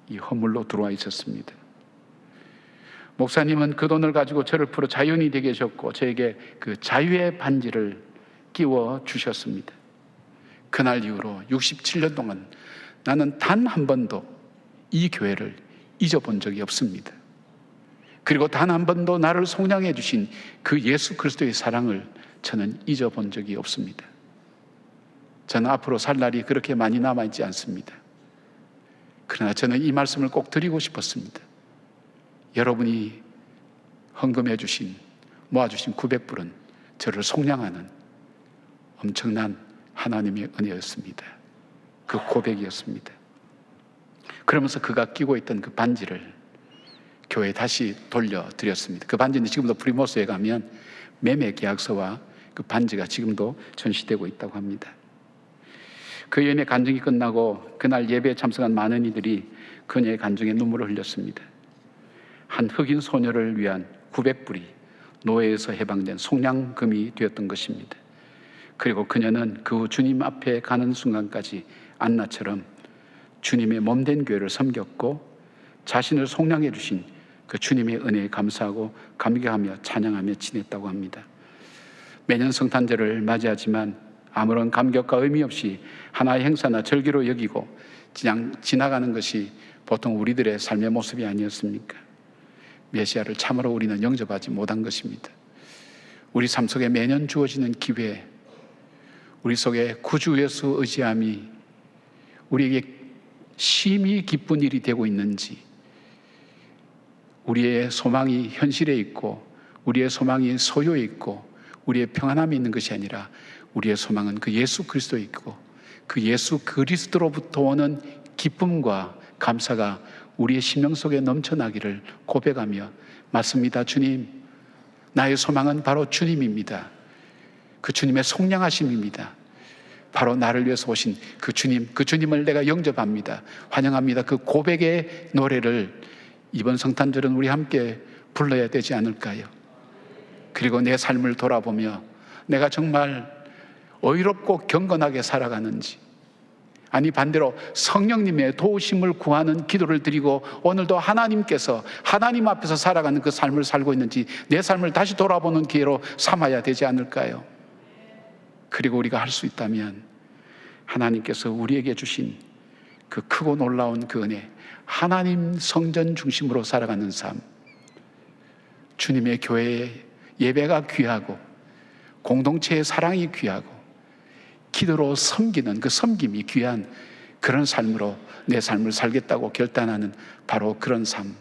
Speaker 4: 이 허물로 들어와 있었습니다. 목사님은 그 돈을 가지고 저를 풀어 자연이 되게 하셨고 저에게 그 자유의 반지를 끼워 주셨습니다. 그날 이후로 67년 동안 나는 단 한 번도 이 교회를 잊어본 적이 없습니다. 그리고 단 한 번도 나를 속량해 주신 그 예수 그리스도의 사랑을 저는 잊어본 적이 없습니다. 저는 앞으로 살 날이 그렇게 많이 남아있지 않습니다. 그러나 저는 이 말씀을 꼭 드리고 싶었습니다. 여러분이 헌금해 주신, 모아주신 900불은 저를 속량하는 엄청난 하나님의 은혜였습니다. 그 고백이었습니다. 그러면서 그가 끼고 있던 그 반지를 교회에 다시 돌려드렸습니다. 그 반지는 지금도 프리모스에 가면 매매 계약서와 그 반지가 지금도 전시되고 있다고 합니다. 그 여인의 간증이 끝나고 그날 예배에 참석한 많은 이들이 그녀의 간증에 눈물을 흘렸습니다. 한 흑인 소녀를 위한 900불이 노예에서 해방된 속량금이 되었던 것입니다. 그리고 그녀는 그 후 주님 앞에 가는 순간까지 안나처럼 주님의 몸된 교회를 섬겼고 자신을 속량해 주신 그 주님의 은혜에 감사하고 감격하며 찬양하며 지냈다고 합니다. 매년 성탄절을 맞이하지만 아무런 감격과 의미 없이 하나의 행사나 절기로 여기고 그냥 지나가는 것이 보통 우리들의 삶의 모습이 아니었습니까? 메시아를 참으로 우리는 영접하지 못한 것입니다. 우리 삶 속에 매년 주어지는 기회, 우리 속에 구주 예수 의지함이 우리에게 심히 기쁜 일이 되고 있는지, 우리의 소망이 현실에 있고 우리의 소망이 소유에 있고 우리의 평안함이 있는 것이 아니라 우리의 소망은 그 예수 그리스도에 있고 그 예수 그리스도로부터 오는 기쁨과 감사가 우리의 심령 속에 넘쳐나기를 고백하며, 맞습니다 주님, 나의 소망은 바로 주님입니다. 그 주님의 속량하심입니다. 바로 나를 위해서 오신 그 주님, 그 주님을 내가 영접합니다. 환영합니다. 그 고백의 노래를 이번 성탄절은 우리 함께 불러야 되지 않을까요? 그리고 내 삶을 돌아보며 내가 정말 의롭고 경건하게 살아가는지, 아니 반대로 성령님의 도우심을 구하는 기도를 드리고 오늘도 하나님께서 하나님 앞에서 살아가는 그 삶을 살고 있는지 내 삶을 다시 돌아보는 기회로 삼아야 되지 않을까요? 그리고 우리가 할 수 있다면 하나님께서 우리에게 주신 그 크고 놀라운 그 은혜, 하나님 성전 중심으로 살아가는 삶, 주님의 교회의 예배가 귀하고 공동체의 사랑이 귀하고 기도로 섬기는 그 섬김이 귀한 그런 삶으로 내 삶을 살겠다고 결단하는 바로 그런 삶,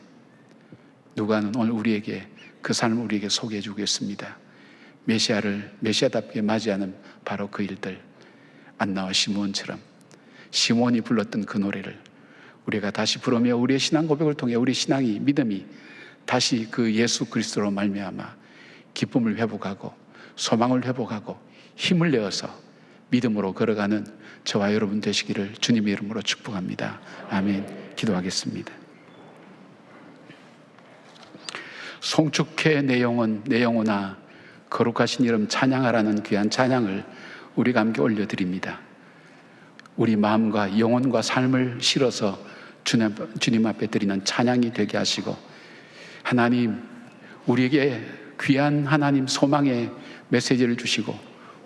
Speaker 4: 누가는 오늘 우리에게 그 삶을 우리에게 소개해 주겠습니다. 메시아를 메시아답게 맞이하는 바로 그 일들, 안나와 시몬처럼 시몬이 불렀던 그 노래를 우리가 다시 부르며 우리의 신앙 고백을 통해 우리 신앙이, 믿음이 다시 그 예수 그리스도로 말미암아 기쁨을 회복하고 소망을 회복하고 힘을 내어서 믿음으로 걸어가는 저와 여러분 되시기를 주님의 이름으로 축복합니다. 아멘. 기도하겠습니다. 송축해 내 영혼, 내 영혼아 거룩하신 이름 찬양하라는 귀한 찬양을 우리가 함께 올려드립니다. 우리 마음과 영혼과 삶을 실어서 주님 앞에 드리는 찬양이 되게 하시고, 하나님 우리에게 귀한 하나님 소망의 메시지를 주시고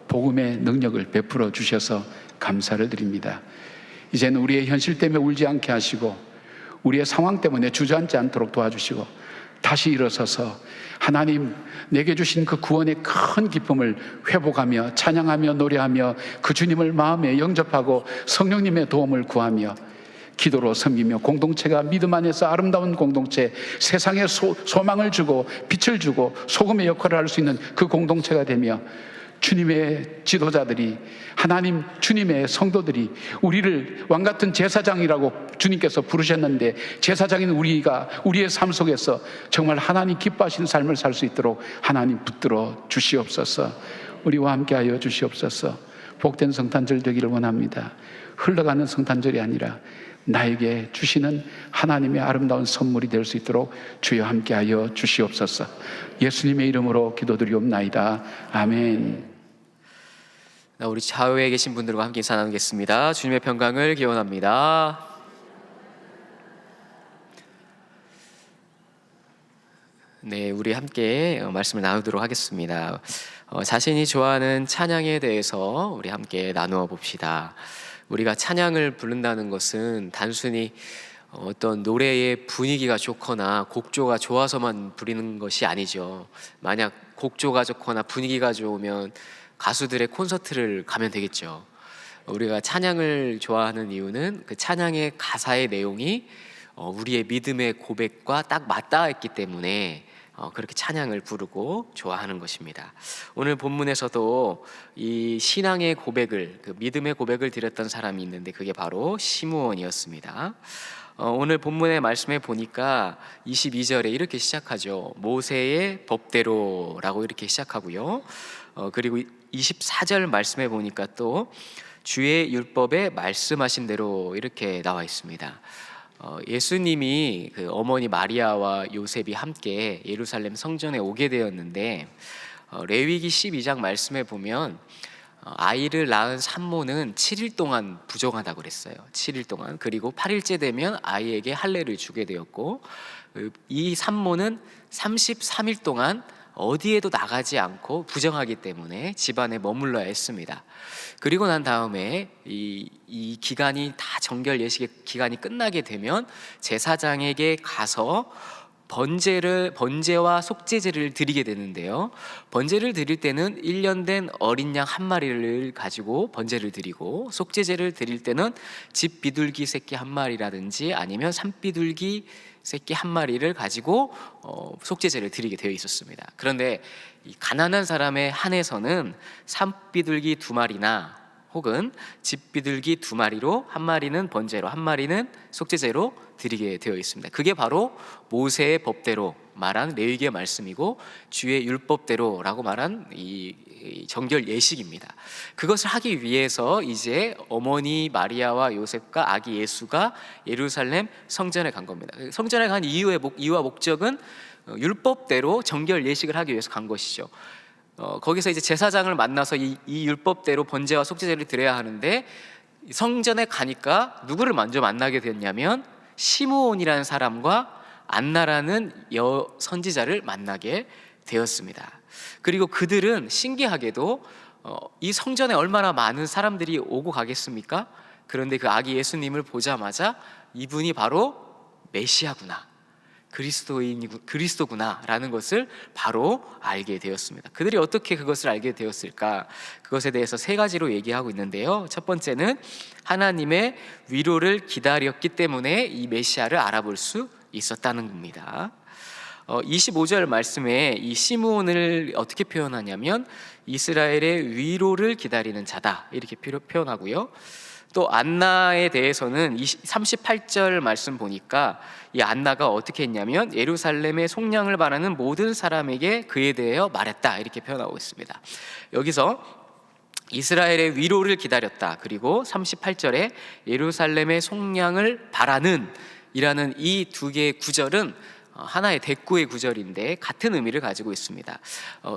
Speaker 4: 복음의 능력을 베풀어 주셔서 감사를 드립니다. 이제는 우리의 현실 때문에 울지 않게 하시고 우리의 상황 때문에 주저앉지 않도록 도와주시고 다시 일어서서 하나님 내게 주신 그 구원의 큰 기쁨을 회복하며 찬양하며 노래하며 그 주님을 마음에 영접하고 성령님의 도움을 구하며 기도로 섬기며 공동체가 믿음 안에서 아름다운 공동체, 세상에 소망을 주고 빛을 주고 소금의 역할을 할 수 있는 그 공동체가 되며, 주님의 지도자들이, 하나님 주님의 성도들이 우리를 왕같은 제사장이라고 주님께서 부르셨는데 제사장인 우리가 우리의 삶 속에서 정말 하나님 기뻐하시는 삶을 살 수 있도록 하나님 붙들어 주시옵소서. 우리와 함께하여 주시옵소서. 복된 성탄절 되기를 원합니다. 흘러가는 성탄절이 아니라 나에게 주시는 하나님의 아름다운 선물이 될 수 있도록 주여 함께하여 주시옵소서. 예수님의 이름으로 기도드리옵나이다. 아멘.
Speaker 3: 우리 좌우에 계신 분들과 함께 인사 나누겠습니다. 주님의 평강을 기원합니다. 네, 우리 함께 말씀을 나누도록 하겠습니다. 자신이 좋아하는 찬양에 대해서 우리 함께 나누어 봅시다. 우리가 찬양을 부른다는 것은 단순히 어떤 노래의 분위기가 좋거나 곡조가 좋아서만 부르는 것이 아니죠. 만약 곡조가 좋거나 분위기가 좋으면 가수들의 콘서트를 가면 되겠죠. 우리가 찬양을 좋아하는 이유는 그 찬양의 가사의 내용이 우리의 믿음의 고백과 딱 맞닿아 있기 때문에 그렇게 찬양을 부르고 좋아하는 것입니다. 오늘 본문에서도 이 신앙의 고백을, 그 믿음의 고백을 드렸던 사람이 있는데 그게 바로 시므온이었습니다. 오늘 본문의 말씀에 보니까 22절에 이렇게 시작하죠. 모세의 법대로라고 이렇게 시작하고요. 그리고 24절 말씀에 보니까 또 주의 율법에 말씀하신 대로 이렇게 나와 있습니다. 예수님이 그 어머니 마리아와 요셉이 함께 예루살렘 성전에 오게 되었는데 레위기 12장 말씀에 보면 아이를 낳은 산모는 7일 동안 부정하다고 그랬어요. 7일 동안. 그리고 8일째 되면 아이에게 할례를 주게 되었고, 이 산모는 33일 동안 어디에도 나가지 않고 부정하기 때문에 집안에 머물러야 했습니다. 그리고 난 다음에 이 기간이 다 정결 예식의 기간이 끝나게 되면 제사장에게 가서 번제와 속죄제를 드리게 되는데요. 번제를 드릴 때는 1년 된 어린 양 한 마리를 가지고 번제를 드리고, 속죄제를 드릴 때는 집 비둘기 새끼 한 마리라든지 아니면 산비둘기 새끼 한 마리를 가지고 속죄제를 드리게 되어 있었습니다. 그런데 이 가난한 사람의 한에서는 산비둘기 2마리나 혹은 집비둘기 2마리로 한 마리는 번제로 한 마리는 속죄제로 드리게 되어 있습니다. 그게 바로 모세의 법대로 말한 레위기의 말씀이고 주의 율법대로라고 말한 이 정결 예식입니다. 그것을 하기 위해서 이제 어머니 마리아와 요셉과 아기 예수가 예루살렘 성전에 간 겁니다. 성전에 간 이유와 목적은 율법대로 정결 예식을 하기 위해서 간 것이죠. 거기서 이제 제사장을 만나서 이 율법대로 번제와 속죄제를 드려야 하는데, 성전에 가니까 누구를 먼저 만나게 됐냐면 시므온이라는 사람과 안나라는 선지자를 만나게 되었습니다. 그리고 그들은 신기하게도 이 성전에 얼마나 많은 사람들이 오고 가겠습니까? 그런데 그 아기 예수님을 보자마자 이분이 바로 메시아구나, 그리스도구나라는 것을 바로 알게 되었습니다. 그들이 어떻게 그것을 알게 되었을까? 그것에 대해서 3가지로 얘기하고 있는데요. 첫 번째는 하나님의 위로를 기다렸기 때문에 이 메시아를 알아볼 수 있었다는 겁니다. 25절 말씀에 이 시므온을 어떻게 표현하냐면 이스라엘의 위로를 기다리는 자다 이렇게 표현하고요. 또 안나에 대해서는 38절 말씀 보니까 이 안나가 어떻게 했냐면 예루살렘의 속량을 바라는 모든 사람에게 그에 대하여 말했다 이렇게 표현하고 있습니다. 여기서 이스라엘의 위로를 기다렸다, 그리고 38절에 예루살렘의 속량을 바라는 이라는 이 2개의 구절은 하나의 대꾸의 구절인데 같은 의미를 가지고 있습니다.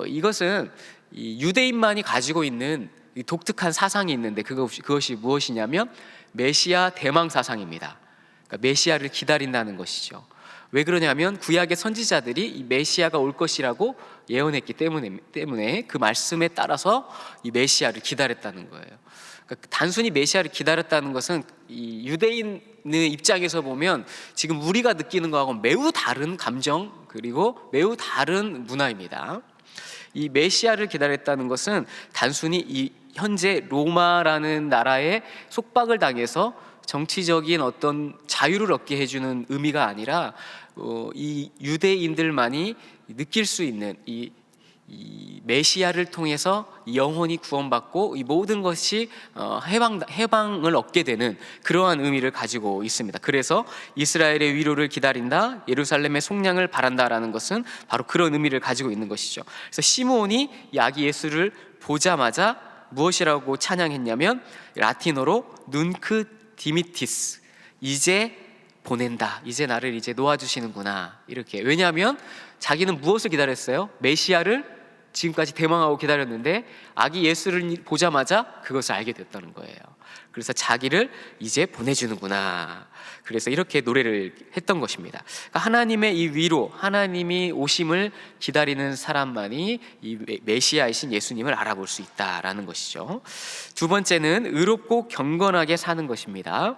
Speaker 3: 이것은 이 유대인만이 가지고 있는 독특한 사상이 있는데 그것이 무엇이냐면 메시아 대망 사상입니다. 그러니까 메시아를 기다린다는 것이죠. 왜 그러냐면 구약의 선지자들이 이 메시아가 올 것이라고 예언했기 때문에 그 말씀에 따라서 이 메시아를 기다렸다는 거예요. 그러니까 단순히 메시아를 기다렸다는 것은 이 유대인의 입장에서 보면 지금 우리가 느끼는 거하고 매우 다른 감정 그리고 매우 다른 문화입니다. 이 메시아를 기다렸다는 것은 단순히 이 현재 로마라는 나라에 속박을 당해서 정치적인 어떤 자유를 얻게 해주는 의미가 아니라 이 유대인들만이 느낄 수 있는 이 메시아를 통해서 영혼이 구원받고 이 모든 것이 해방을 얻게 되는 그러한 의미를 가지고 있습니다. 그래서 이스라엘의 위로를 기다린다, 예루살렘의 속량을 바란다라는 것은 바로 그런 의미를 가지고 있는 것이죠. 그래서 시므온이 이 아기 예수를 보자마자 무엇이라고 찬양했냐면 라틴어로 눈크 디미티스, 이제 보낸다, 이제 나를 이제 놓아주시는구나 이렇게. 왜냐하면 자기는 무엇을 기다렸어요? 메시아를 지금까지 대망하고 기다렸는데 아기 예수를 보자마자 그것을 알게 됐다는 거예요. 그래서 자기를 이제 보내주는구나. 그래서 이렇게 노래를 했던 것입니다. 그러니까 하나님의 이 위로, 하나님이 오심을 기다리는 사람만이 이 메시아이신 예수님을 알아볼 수 있다라는 것이죠. 두 번째는 의롭고 경건하게 사는 것입니다.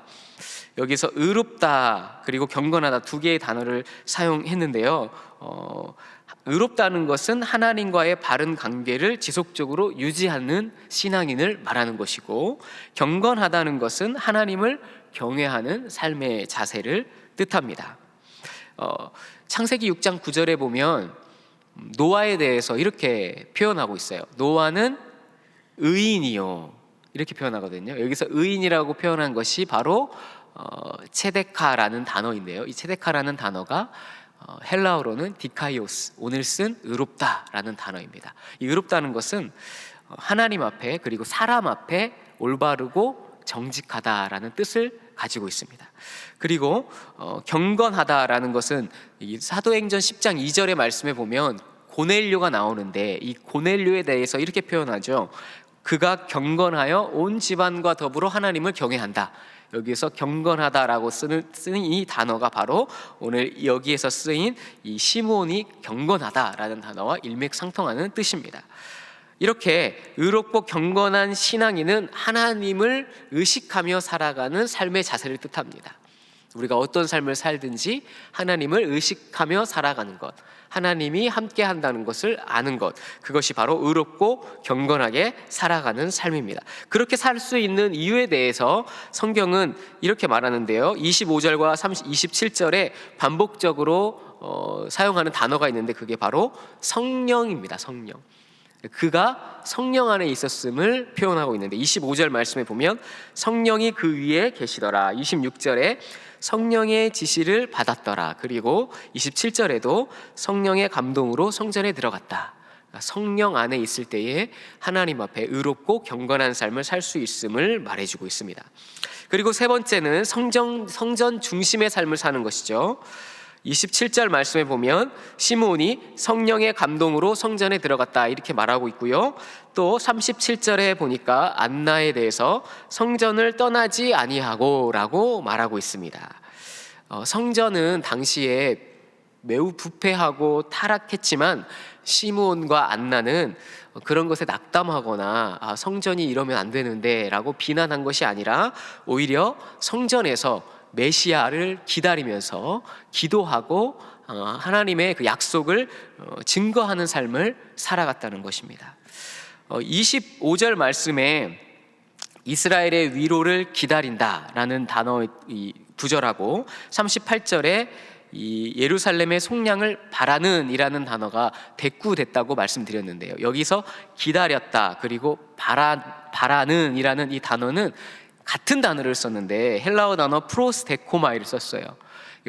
Speaker 3: 여기서 의롭다 그리고 경건하다 두 개의 단어를 사용했는데요. 의롭다는 것은 하나님과의 바른 관계를 지속적으로 유지하는 신앙인을 말하는 것이고, 경건하다는 것은 하나님을 경외하는 삶의 자세를 뜻합니다. 창세기 6장 9절에 보면 노아에 대해서 이렇게 표현하고 있어요. 노아는 의인이요, 이렇게 표현하거든요. 여기서 의인이라고 표현한 것이 바로 체데카라는 단어인데요. 이 체데카라는 단어가 헬라어로는 디카이오스, 오늘 쓴 의롭다라는 단어입니다. 이 의롭다는 것은 하나님 앞에 그리고 사람 앞에 올바르고 정직하다라는 뜻을 가지고 있습니다. 그리고 경건하다라는 것은 이 사도행전 10장 2절의 말씀에 보면 고넬료가 나오는데, 이 고넬료에 대해서 이렇게 표현하죠. 그가 경건하여 온 집안과 더불어 하나님을 경외한다. 여기에서 경건하다라고 쓰는 이 단어가 바로 오늘 여기에서 쓰인 이 시므온이 경건하다라는 단어와 일맥상통하는 뜻입니다. 이렇게 의롭고 경건한 신앙인은 하나님을 의식하며 살아가는 삶의 자세를 뜻합니다. 우리가 어떤 삶을 살든지 하나님을 의식하며 살아가는 것, 하나님이 함께 한다는 것을 아는 것, 그것이 바로 의롭고 경건하게 살아가는 삶입니다. 그렇게 살 수 있는 이유에 대해서 성경은 이렇게 말하는데요. 25절과 27절에 반복적으로 사용하는 단어가 있는데 그게 바로 성령입니다. 성령. 그가 성령 안에 있었음을 표현하고 있는데, 25절 말씀에 보면 성령이 그 위에 계시더라. 26절에 성령의 지시를 받았더라. 그리고 27절에도 성령의 감동으로 성전에 들어갔다. 성령 안에 있을 때에 하나님 앞에 의롭고 경건한 삶을 살 수 있음을 말해주고 있습니다. 그리고 세 번째는 성전 중심의 삶을 사는 것이죠. 27절 말씀에 보면 시므온이 성령의 감동으로 성전에 들어갔다, 이렇게 말하고 있고요. 또 37절에 보니까 안나에 대해서 성전을 떠나지 아니하고 라고 말하고 있습니다. 성전은 당시에 매우 부패하고 타락했지만 시므온과 안나는 그런 것에 낙담하거나 성전이 이러면 안 되는데 라고 비난한 것이 아니라 오히려 성전에서 메시아를 기다리면서 기도하고 하나님의 그 약속을 증거하는 삶을 살아갔다는 것입니다. 25절 말씀에 이스라엘의 위로를 기다린다라는 단어의 구절하고 38절에 이 예루살렘의 속량을 바라는 이라는 단어가 대꾸됐다고 말씀드렸는데요. 여기서 기다렸다 그리고 바라는 이라는 이 단어는 같은 단어를 썼는데 헬라어 단어 프로스데코마이를 썼어요.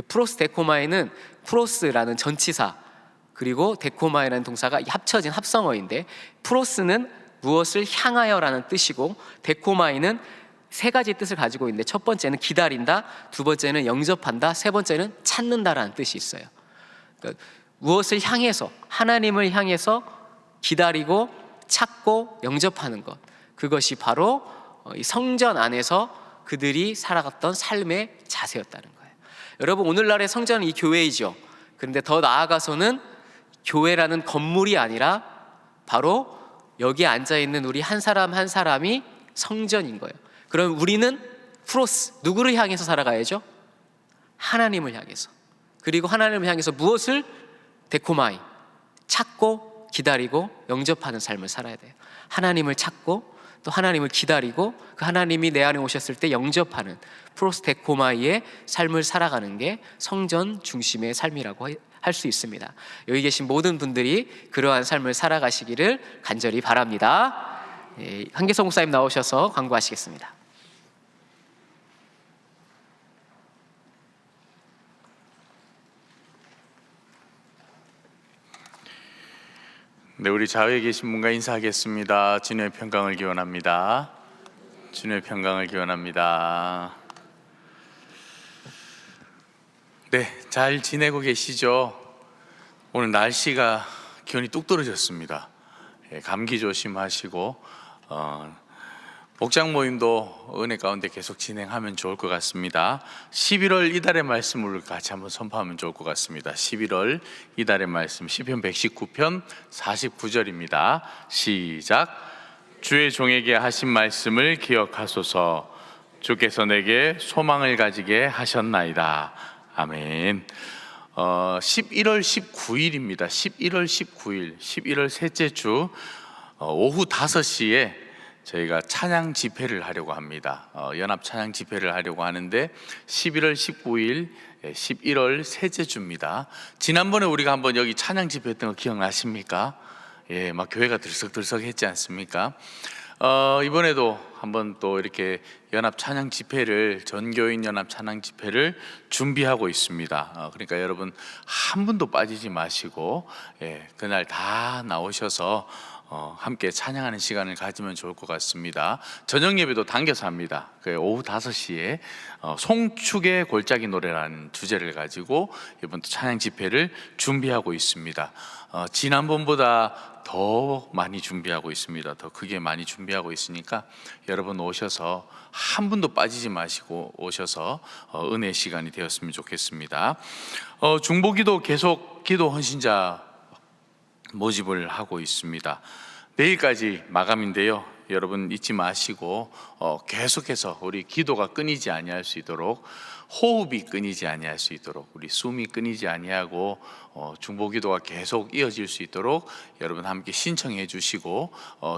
Speaker 3: 프로스데코마이는 프로스라는 전치사 그리고 데코마이라는 동사가 합쳐진 합성어인데, 프로스는 무엇을 향하여라는 뜻이고 데코마이는 세 가지 뜻을 가지고 있는데, 첫 번째는 기다린다, 두 번째는 영접한다, 세 번째는 찾는다라는 뜻이 있어요. 그러니까 무엇을 향해서, 하나님을 향해서 기다리고 찾고 영접하는 것, 그것이 바로 이 성전 안에서 그들이 살아갔던 삶의 자세였다는 거예요. 여러분, 오늘날의 성전은 이 교회이죠. 그런데 더 나아가서는 교회라는 건물이 아니라 바로 여기 앉아있는 우리 한 사람 한 사람이 성전인 거예요. 그럼 우리는 프로스, 누구를 향해서 살아가야죠? 하나님을 향해서. 그리고 하나님을 향해서 무엇을? 데코마이, 찾고 기다리고 영접하는 삶을 살아야 돼요. 하나님을 찾고 또 하나님을 기다리고 그 하나님이 내 안에 오셨을 때 영접하는 프로스데코마이의 삶을 살아가는 게 성전 중심의 삶이라고 할 수 있습니다. 여기 계신 모든 분들이 그러한 삶을 살아가시기를 간절히 바랍니다. 한계성 목사님 나오셔서 광고하시겠습니다.
Speaker 5: 네, 우리 좌우에 계신 분과 인사하겠습니다. 주님의 평강을 기원합니다. 주님의 평강을 기원합니다. 네, 잘 지내고 계시죠? 오늘 날씨가 기온이 뚝 떨어졌습니다. 감기 조심하시고 목장 모임도 은혜 가운데 계속 진행하면 좋을 것 같습니다. 11월 이달의 말씀을 같이 한번 선포하면 좋을 것 같습니다. 11월 이달의 말씀 시편 119편 49절입니다. 시작. 주의 종에게 하신 말씀을 기억하소서. 주께서 내게 소망을 가지게 하셨나이다. 아멘. 11월 19일입니다. 11월 19일, 11월 셋째 주 오후 5시에 저희가 찬양 집회를 하려고 합니다. 연합 찬양 집회를 하려고 하는데 11월 19일 11월 셋째 주입니다. 지난번에 우리가 한번 여기 찬양 집회 했던 거 기억나십니까? 예, 막 교회가 들썩들썩 했지 않습니까? 이번에도 한번 또 이렇게 연합 찬양 집회를, 전교인 연합 찬양 집회를 준비하고 있습니다. 그러니까 여러분 한 분도 빠지지 마시고 그날 다 나오셔서 함께 찬양하는 시간을 가지면 좋을 것 같습니다. 저녁 예배도 당겨서 합니다. 오후 5시에 송축의 골짜기 노래라는 주제를 가지고 이번 찬양 집회를 준비하고 있습니다. 지난번보다 더 많이 준비하고 있습니다. 더 크게 많이 준비하고 있으니까 여러분 오셔서 한 분도 빠지지 마시고 오셔서 은혜 시간이 되었으면 좋겠습니다. 중보기도 계속 기도 헌신자 모집을 하고 있습니다. 내일까지 마감인데요. 여러분 잊지 마시고 계속해서 우리 기도가 끊이지 아니할 수 있도록, 호흡이 끊이지 아니할 수 있도록, 우리 숨이 끊이지 아니하고 중보기도가 계속 이어질 수 있도록 여러분 함께 신청해 주시고,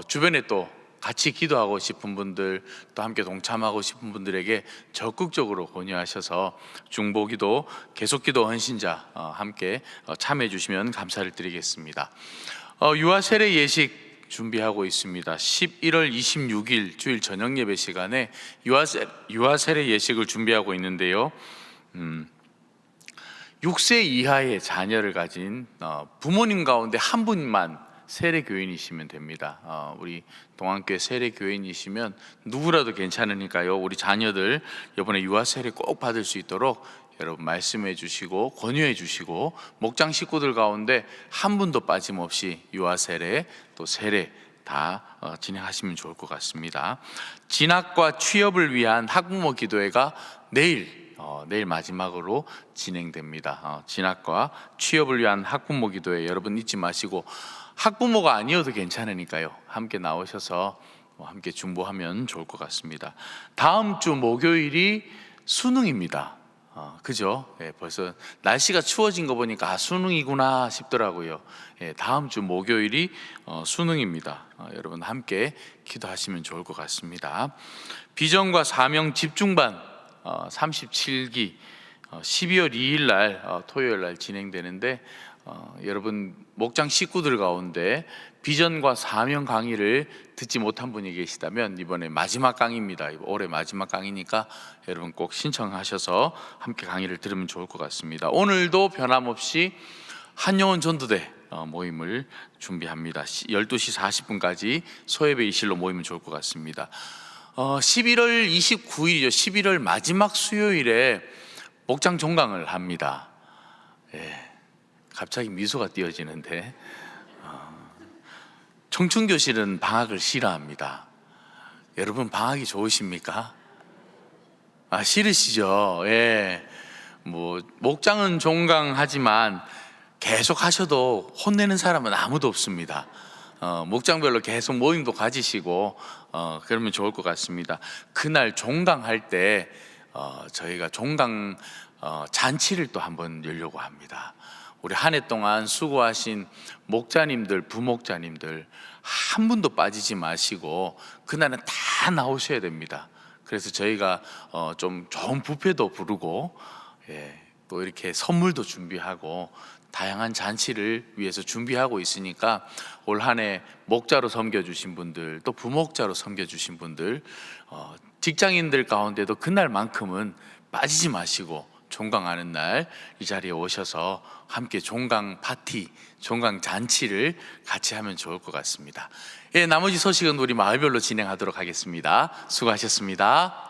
Speaker 5: 주변에 또 같이 기도하고 싶은 분들, 또 함께 동참하고 싶은 분들에게 적극적으로 권유하셔서 중보기도, 계속기도 헌신자 함께 참여해 주시면 감사를 드리겠습니다. 유아 세례 예식 준비하고 있습니다. 11월 26일 주일 저녁 예배 시간에 유아 세례 예식을 준비하고 있는데요. 6세 이하의 자녀를 가진 부모님 가운데 한 분만 세례 교인이시면 됩니다. 우리 동안교회 세례 교인이시면 누구라도 괜찮으니까요. 우리 자녀들 이번에 유아 세례 꼭 받을 수 있도록 여러분 말씀해 주시고 권유해 주시고, 목장 식구들 가운데 한 분도 빠짐없이 유아 세례 또 세례 다 진행하시면 좋을 것 같습니다. 진학과 취업을 위한 학부모 기도회가 내일 마지막으로 진행됩니다. 진학과 취업을 위한 학부모 기도회 여러분 잊지 마시고, 학부모가 아니어도 괜찮으니까요. 함께 나오셔서 함께 중보하면 좋을 것 같습니다. 다음 주 목요일이 수능입니다. 그죠? 벌써 날씨가 추워진 거 보니까 수능이구나 싶더라고요. 다음 주 목요일이 수능입니다. 여러분 함께 기도하시면 좋을 것 같습니다. 비전과 사명 집중반 37기 12월 2일 날 토요일 날 진행되는데, 여러분 목장 식구들 가운데 비전과 사명 강의를 듣지 못한 분이 계시다면 이번에 마지막 강의입니다. 올해 마지막 강의니까 여러분 꼭 신청하셔서 함께 강의를 들으면 좋을 것 같습니다. 오늘도 변함없이 한영원 전도대 모임을 준비합니다. 12시 40분까지 소예배 이실로 모이면 좋을 것 같습니다. 11월 29일이죠. 11월 마지막 수요일에 목장 종강을 합니다. 갑자기 미소가 띄어지는데, 청춘교실은 방학을 싫어합니다. 여러분 방학이 좋으십니까? 싫으시죠? 목장은 종강하지만 계속 하셔도 혼내는 사람은 아무도 없습니다. 목장별로 계속 모임도 가지시고 그러면 좋을 것 같습니다. 그날 종강할 때 저희가 종강 잔치를 또 한번 열려고 합니다. 우리 한 해 동안 수고하신 목자님들, 부목자님들 한 분도 빠지지 마시고 그날은 다 나오셔야 됩니다. 그래서 저희가 좀 좋은 뷔페도 부르고 또 이렇게 선물도 준비하고 다양한 잔치를 위해서 준비하고 있으니까 올 한 해 목자로 섬겨주신 분들, 또 부목자로 섬겨주신 분들, 직장인들 가운데도 그날만큼은 빠지지 마시고 종강하는 날 이 자리에 오셔서 함께 종강 파티, 종강 잔치를 같이 하면 좋을 것 같습니다. 나머지 소식은 우리 마을별로 진행하도록 하겠습니다. 수고하셨습니다.